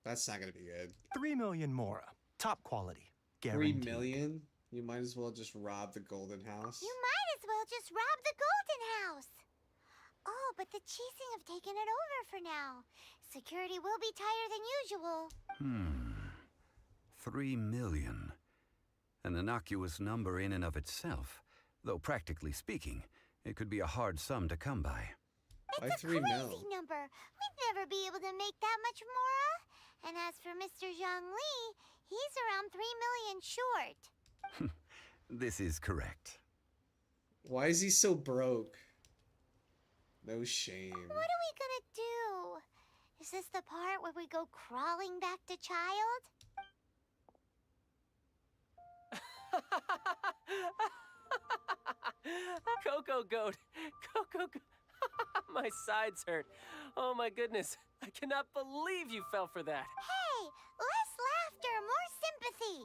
That's not gonna be good. 3 million Mora. Top quality. Guaranteed. 3 million? You might as well just rob the Golden House. You might as well just rob the Golden House! Oh, but the Cheesing have taken it over for now. Security will be tighter than usual. 3 million. An innocuous number in and of itself. Though practically speaking, it could be a hard sum to come by. It's a crazy number. We'd never be able to make that much Mora. And as for Mr. Zhongli, he's around 3 million short. This is correct. Why is he so broke? No shame. What are we gonna do? Is this the part where we go crawling back to child? Coco Goat! Coco Goat! My sides hurt. Oh my goodness. I cannot believe you fell for that. Hey, less laughter, more sympathy.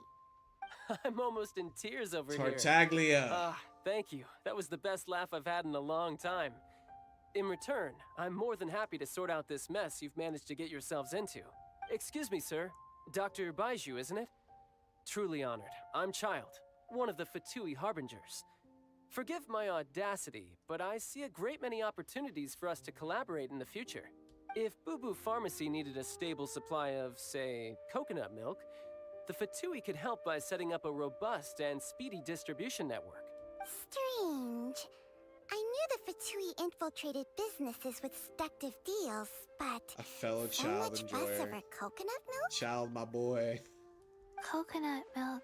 I'm almost in tears over here. Tartaglia. Thank you. That was the best laugh I've had in a long time. In return, I'm more than happy to sort out this mess you've managed to get yourselves into. Excuse me, sir. Dr. Baiju, isn't it? Truly honored. I'm Child, one of the Fatui Harbingers. Forgive my audacity, but I see a great many opportunities for us to collaborate in the future. If Boo Boo Pharmacy needed a stable supply of, say, coconut milk, the Fatui could help by setting up a robust and speedy distribution network. Strange. I knew the Fatui infiltrated businesses with seductive deals, but A fellow so child much fuss enjoyer. over coconut milk? Child, my boy. Coconut milk.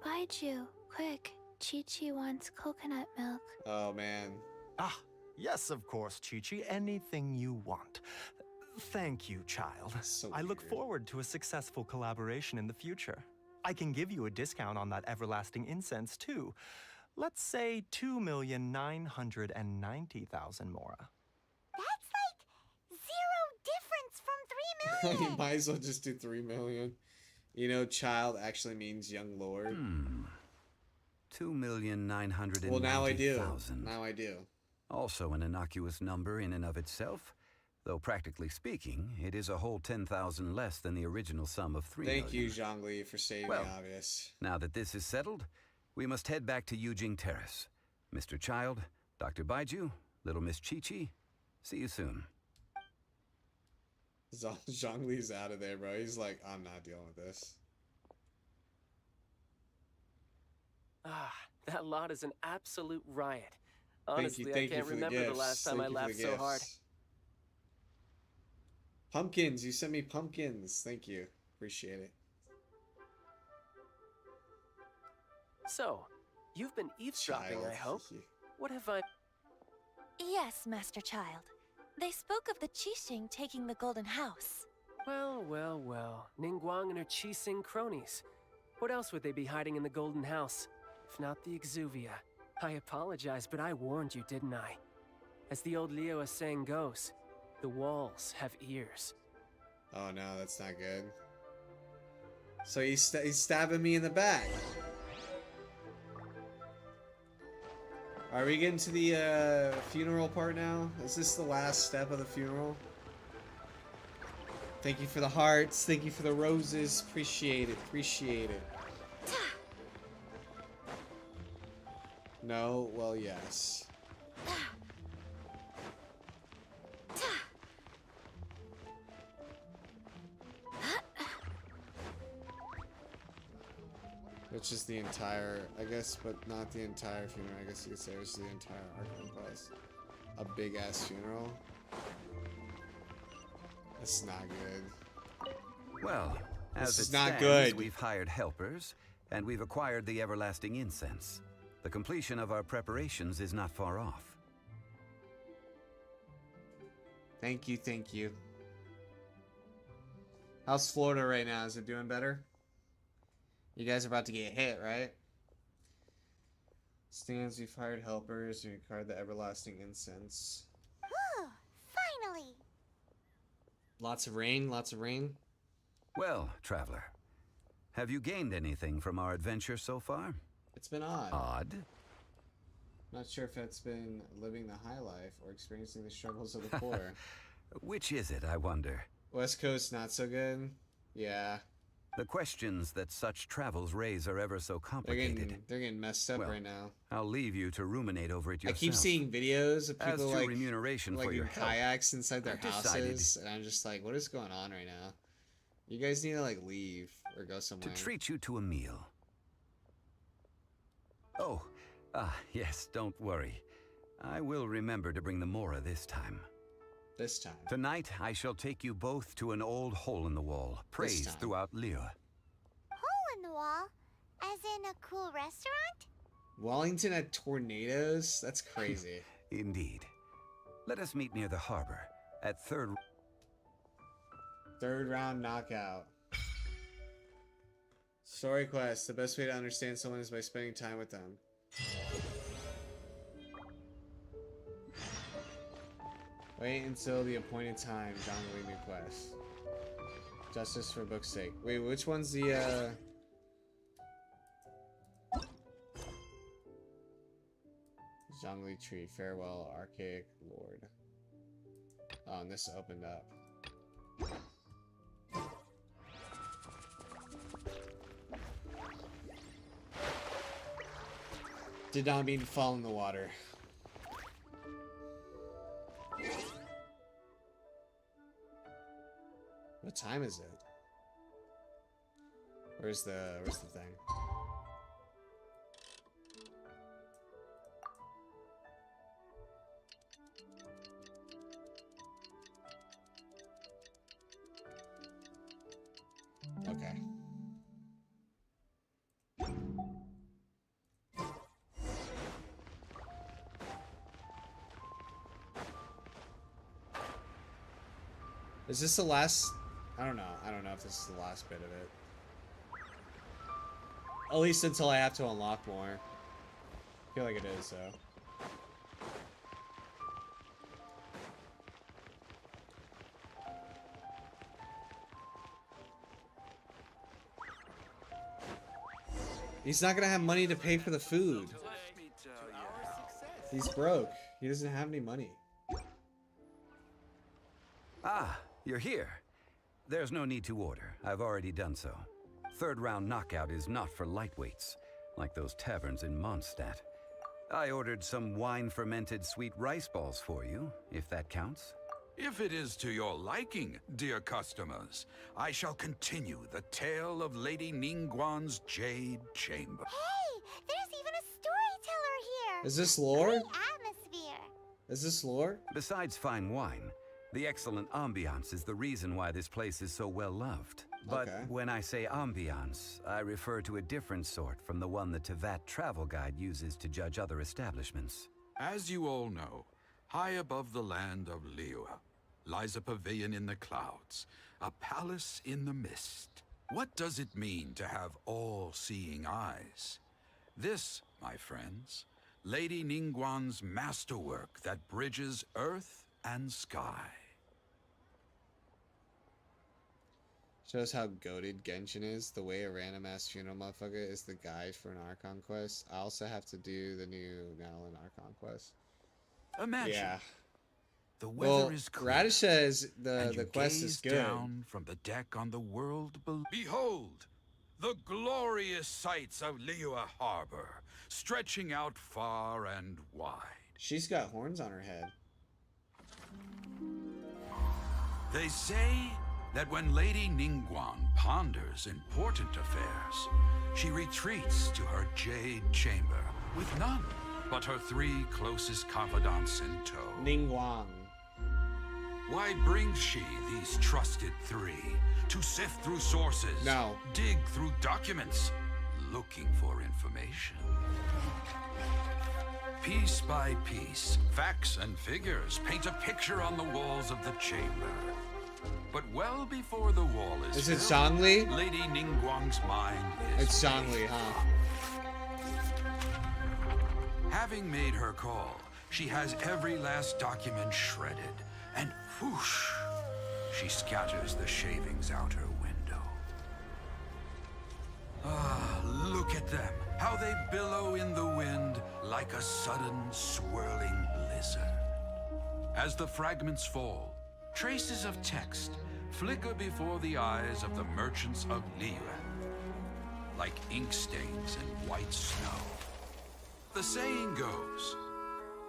Baiju, quick. Chi-Chi wants coconut milk. Oh, man. Ah, yes, of course, Chi-Chi. Anything you want. Thank you, child. So I look forward to a successful collaboration in the future. I can give you a discount on that everlasting incense, too. Let's say 2,990,000 Mora. That's like 0 difference from 3 million. You might as well just do 3 million. You know, child actually means young lord. 2,990,000. Well, now I do. Now I do. Also an innocuous number in and of itself. Though practically speaking, it is a whole 10,000 less than the original sum of 3 Thank million. you, Zhongli, for stating Well, the obvious. Now that this is settled, we must head back to Yujing Terrace. Mr. Child, Dr. Baiju, little Miss Chi-Chi, see you soon. Zhongli's out of there, bro. He's like, I'm not dealing with this. That lot is an absolute riot. Honestly, thank you I can't for the remember the gifts. last time Thank I you for laughed the so hard. gifts. Pumpkins, you sent me pumpkins. Thank you. Appreciate it. So, you've been eavesdropping, Child. I hope. What have I... Yes, Master Child. They spoke of the Qixing taking the Golden House. Well, well, well. Ningguang and her Qixing cronies. What else would they be hiding in the Golden House? nymph, not the exuvia. I apologize, but I warned you, didn't I? As the old LIYUE saying goes, the walls have ears. Oh no, that's not good. So he's stabbing me in the back. Are we getting to the funeral part now? Is this the last step of the funeral? Thank you for the hearts. Thank you for the roses. Appreciate it. Appreciate it. No? Well, yes. Which is the entire, I guess, but not the entire funeral. I guess you could say it's the entire Arkham Quest. A big ass funeral. That's not good. Well, as This it is not stands, good. we've hired helpers, and we've acquired the everlasting incense. The completion of our preparations is not far off. Thank you, thank you. How's Florida right now? Is it doing better? You guys are about to get hit, right? Stands, we've hired helpers, and we acquired the everlasting incense. Whew, finally. Lots of rain, lots of rain. Well, traveler, have you gained anything from our adventure so far? It's been odd. Odd? Not sure if it's been living the high life or experiencing the struggles of the poor. Which is it, I wonder? West Coast not so good. Yeah. The questions that such travels raise are ever so complicated. They're getting messed up Well, right now. I'll leave you to ruminate over it yourself. I keep seeing videos of people As to like remuneration for your in help, kayaks inside their I've decided houses, and I'm just like, what is going on right now? You guys need to like leave or go somewhere. to treat you to a meal. Oh, yes, don't worry. I will remember to bring the Mora this time. This time. Tonight, I shall take you both to an old hole in the wall, praised time. throughout LIYUE. Hole in the wall? As in a cool restaurant? Wellington had tornadoes? That's crazy. Indeed. Let us meet near the harbor, at third round knockout. Story quest. The best way to understand someone is by spending time with them. Wait until the appointed time. Zhongli new quest. Justice for book's sake. Wait, which one's the Zhongli tree. Farewell, archaic lord. Oh, and this opened up. Did not mean to fall in the water. What time is it? Where's the thing? Okay. Is this the last? I don't know. I don't know if this is the last bit of it. At least until I have to unlock more. I feel like it is, though. He's not gonna have money to pay for the food. He's broke. He doesn't have any money. Ah, you're here. There's no need to order. I've already done so. Third round knockout is not for lightweights, like those taverns in Mondstadt. I ordered some wine-fermented sweet rice balls for you, if that counts. If it is to your liking, dear customers, I shall continue the tale of Lady Ningguang's Jade Chamber. Hey, there's even a storyteller here. Is this lore? Great atmosphere. Is this lore? Besides fine wine, the excellent ambiance is the reason why this place is so well loved. But Okay. when I say ambiance, I refer to a different sort from the one the Teyvat travel guide uses to judge other establishments. As you all know, high above the land of LIYUE lies a pavilion in the clouds, a palace in the mist. What does it mean to have all-seeing eyes? This, my friends, Lady Ningguang's masterwork that bridges earth and sky. Shows how goated Genshin is. The way a random ass funeral motherfucker is the guide for an Archon quest. I also have to do the new Nalin Archon quest. Imagine. Yeah. The weather is clear. Radish says and the quest is good. Down from the deck on the world below. Behold, the glorious sights of LIYUE Harbor, stretching out far and wide. She's got horns on her head. They say that when Lady Ningguang ponders important affairs, she retreats to her jade chamber with none but her 3 closest confidants in tow. Ningguang. Why brings she these trusted 3 to sift through sources, dig through documents, looking for information? Piece by piece, facts and figures paint a picture on the walls of the chamber. But well before the wall is it filled, Zhongli? Lady Ningguang's mind is It's Zhongli, huh? Having made her call, she has every last document shredded, and whoosh, she scatters the shavings out her window. Ah, look at them, how they billow in the wind like a sudden swirling blizzard. As the fragments fall, traces of text flicker before the eyes of the merchants of LIYUE, like ink stains in white snow. The saying goes,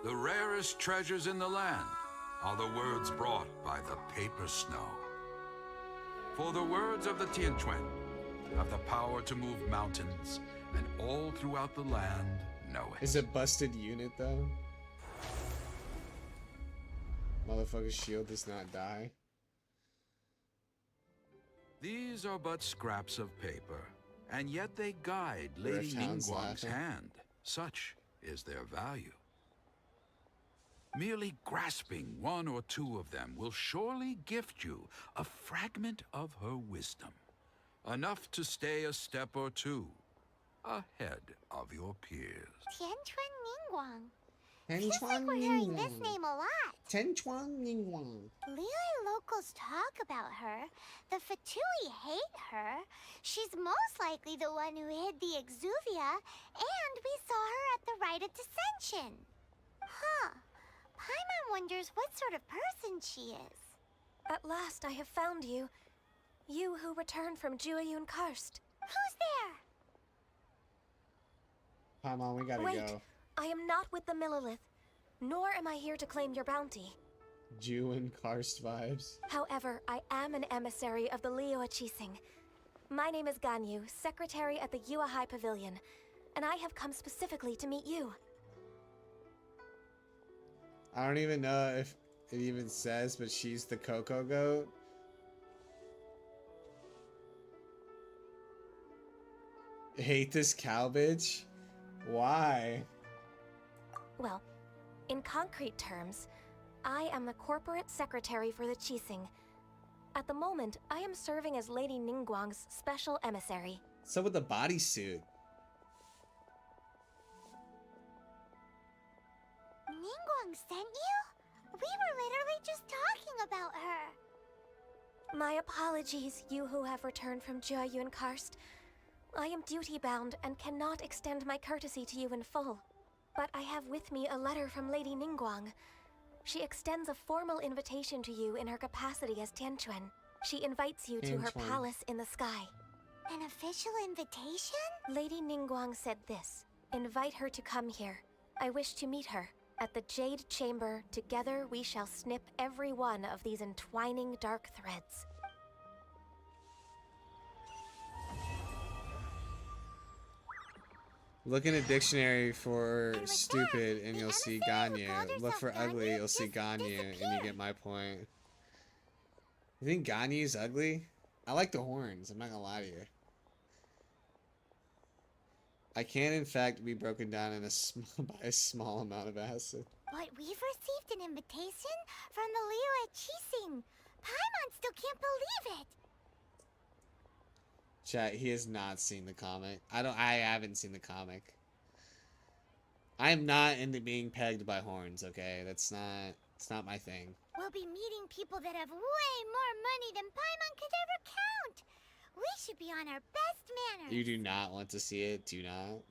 the rarest treasures in the land are the words brought by the paper snow. For the words of the Tianquan have the power to move mountains, and all throughout the land know it. Is it busted unit though? Motherfucker's shield does not die. These are but scraps of paper, and yet they guide Lady Rifthound's Ningguang's laughing. hand. Such is their value. Merely grasping 1 or 2 of them will surely gift you a fragment of her wisdom, enough to stay a step or 2 ahead of your peers. Tianquan Ningguang. Feels like we're hearing this name a lot. Tianquan Ningguang. LIYUE locals talk about her. The Fatui hate her. She's most likely the one who hid the Exuvia, and we saw her at the Rite of Dissension. Huh. Paimon wonders what sort of person she is. At last I have found you. You who returned from Jueyun Karst. Who's there? Paimon, we gotta Wait, go. I am not with the Millilith, nor am I here to claim your bounty. Jew and Karst vibes. However, I am an emissary of the LIYUE Qixing. My name is Ganyu, secretary at the Yue High Pavilion, and I have come specifically to meet you. I don't even know if it even says, but she's the Coco Goat. Hate this cow bitch? Why? Well, in concrete terms, I am the corporate secretary for the Qixing. At the moment, I am serving as Lady Ningguang's special emissary. What's up with the bodysuit? Ningguang sent you? We were literally just talking about her. My apologies, you who have returned from Jueyun Karst. I am duty-bound and cannot extend my courtesy to you in full. But I have with me a letter from Lady Ningguang. She extends a formal invitation to you in her capacity as Tianquan. She invites you to her Tianquan. palace in the sky. An official invitation? Lady Ningguang said this. Invite her to come here. I wish to meet her. At the Jade Chamber, together we shall snip every one of these entwining dark threads. Look in a dictionary for stupid and you'll see Ganyu. Look for ugly, you'll see Ganyu, and you get my point. You think Ganyu's ugly? I like the horns, I'm not gonna lie to you. I can in fact be broken down in by a small amount of acid. But we've received an invitation from the LIYUE Qixing. Paimon still can't believe it. Chat, he has not seen the comic. I haven't seen the comic. I'm not into being pegged by horns, okay? It's not my thing. We'll be meeting people that have way more money than Paimon could ever count. We should be on our best manners. You do not want to see it, do not.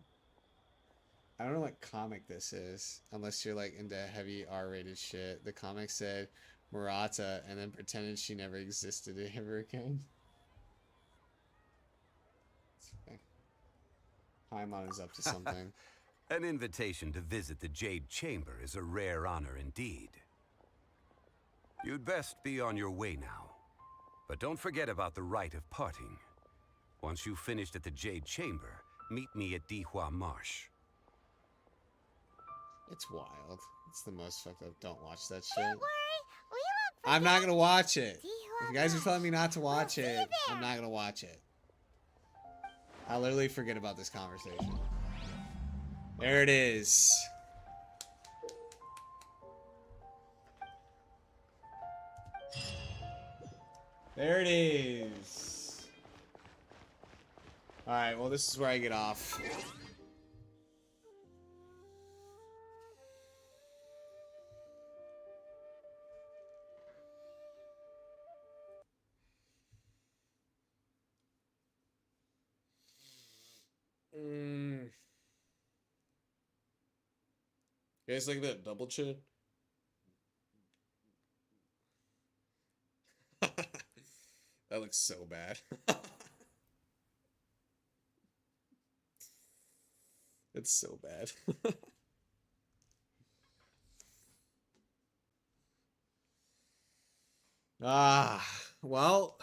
I don't know what comic this is, unless you're like into heavy R-rated shit. The comic said Murata and then pretended she never existed ever again. Okay. Paimon is up to something. An invitation to visit the Jade Chamber is a rare honor indeed. You'd best be on your way now. But don't forget about the rite of parting. Once you've finished at the Jade Chamber, meet me at Dihua Marsh. It's wild. It's the most fucked up. Don't watch that shit. Don't worry, we won't forget. I'm not gonna watch it. Dihua If you guys are Marsh. telling me not to watch We'll be it, there. I'm not gonna watch it. I'll literally forget about this conversation. There it is. There it is. Alright, well, this is where I get off. You guys like that double chin? That looks so bad. It's so bad. Well,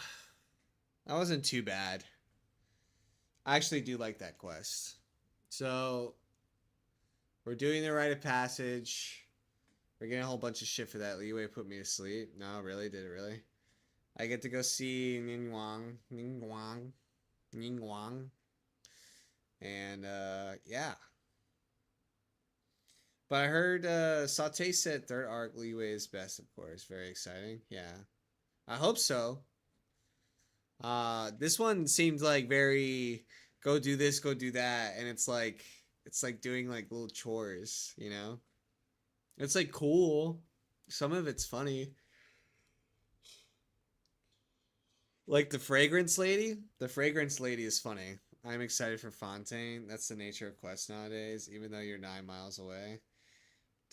that wasn't too bad. I actually do like that quest. So, we're doing the rite of passage. We're getting a whole bunch of shit for that. LIYUE put me to sleep. No, really? Did it really? I get to go see Ningguang. And, yeah. But I heard, Saute said third arc LIYUE is best, of course. Very exciting. Yeah. I hope so. This one seemed like very, go do this, go do that. And it's like doing like little chores, you know? It's like cool. Some of it's funny. Like the fragrance lady. The fragrance lady is funny. I'm excited for Fontaine. That's the nature of quests nowadays, even though you're 9 miles away.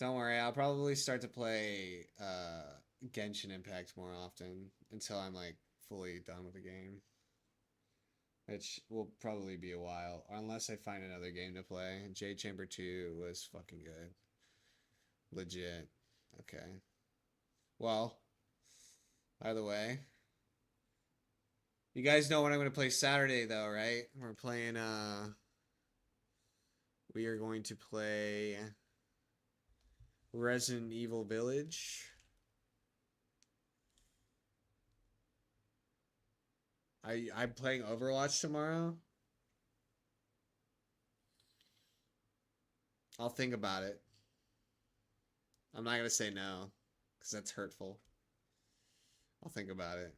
Don't worry, I'll probably start to play Genshin Impact more often until I'm like fully done with the game. Which will probably be a while, unless I find another game to play. Jade Chamber 2 was fucking good. Legit. Okay. Well, by the way, you guys know what I'm going to play Saturday, though, right? We're playing, we are going to play Resident Evil Village. I'm playing Overwatch tomorrow. I'll think about it. I'm not going to say no, because that's hurtful. I'll think about it.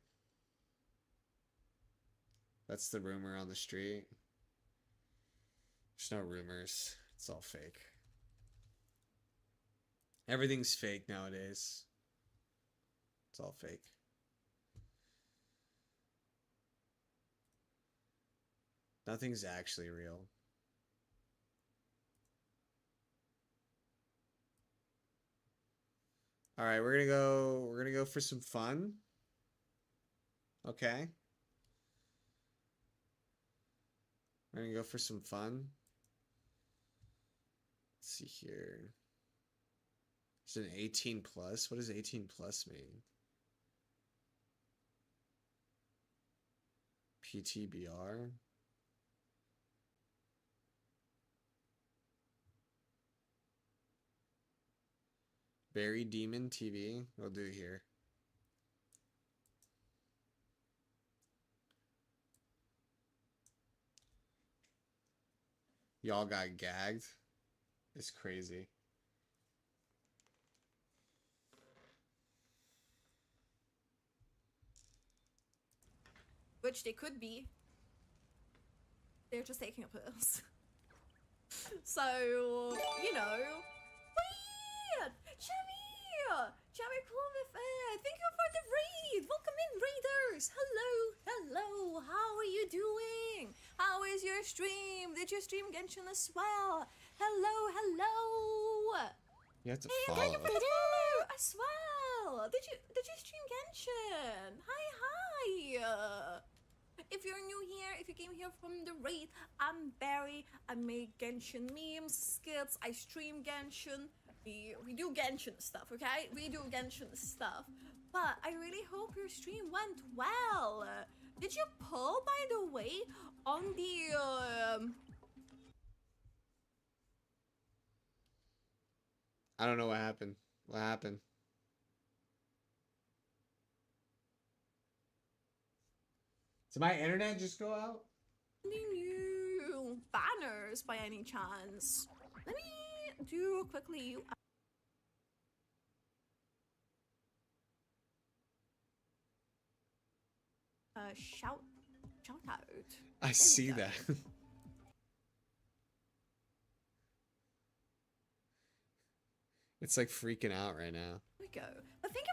That's the rumor on the street. There's no rumors. It's all fake. Everything's fake nowadays. It's all fake. Nothing's actually real. All right, we're going to go for some fun. Okay. We're going to go for some fun. Let's see here. Is it an 18 plus? What does 18 plus mean? PTBR? Barry Demon TV. We'll do here. Y'all got gagged. It's crazy. Which they could be. They're just taking pills. So, you know. Weird! Cherry Plum Fair! Thank you for the raid! Welcome in, raiders! Hello! How are you doing? How is your stream? Did you stream Genshin as well? Hello! You have to Hey, follow. thank you for the follow as well! Did you stream Genshin? Hi! If you're new here, if you came here from the raid, I'm Barry. I make Genshin memes, skits, I stream Genshin. We do Genshin stuff, okay? We do Genshin stuff. But I really hope your stream went well. Did you pull, by the way, on the I don't know what happened. What happened? Did my internet just go out? any new banners by any chance? Let me do quickly. Shout out. I see that. It's like freaking out right now. There we go. But thank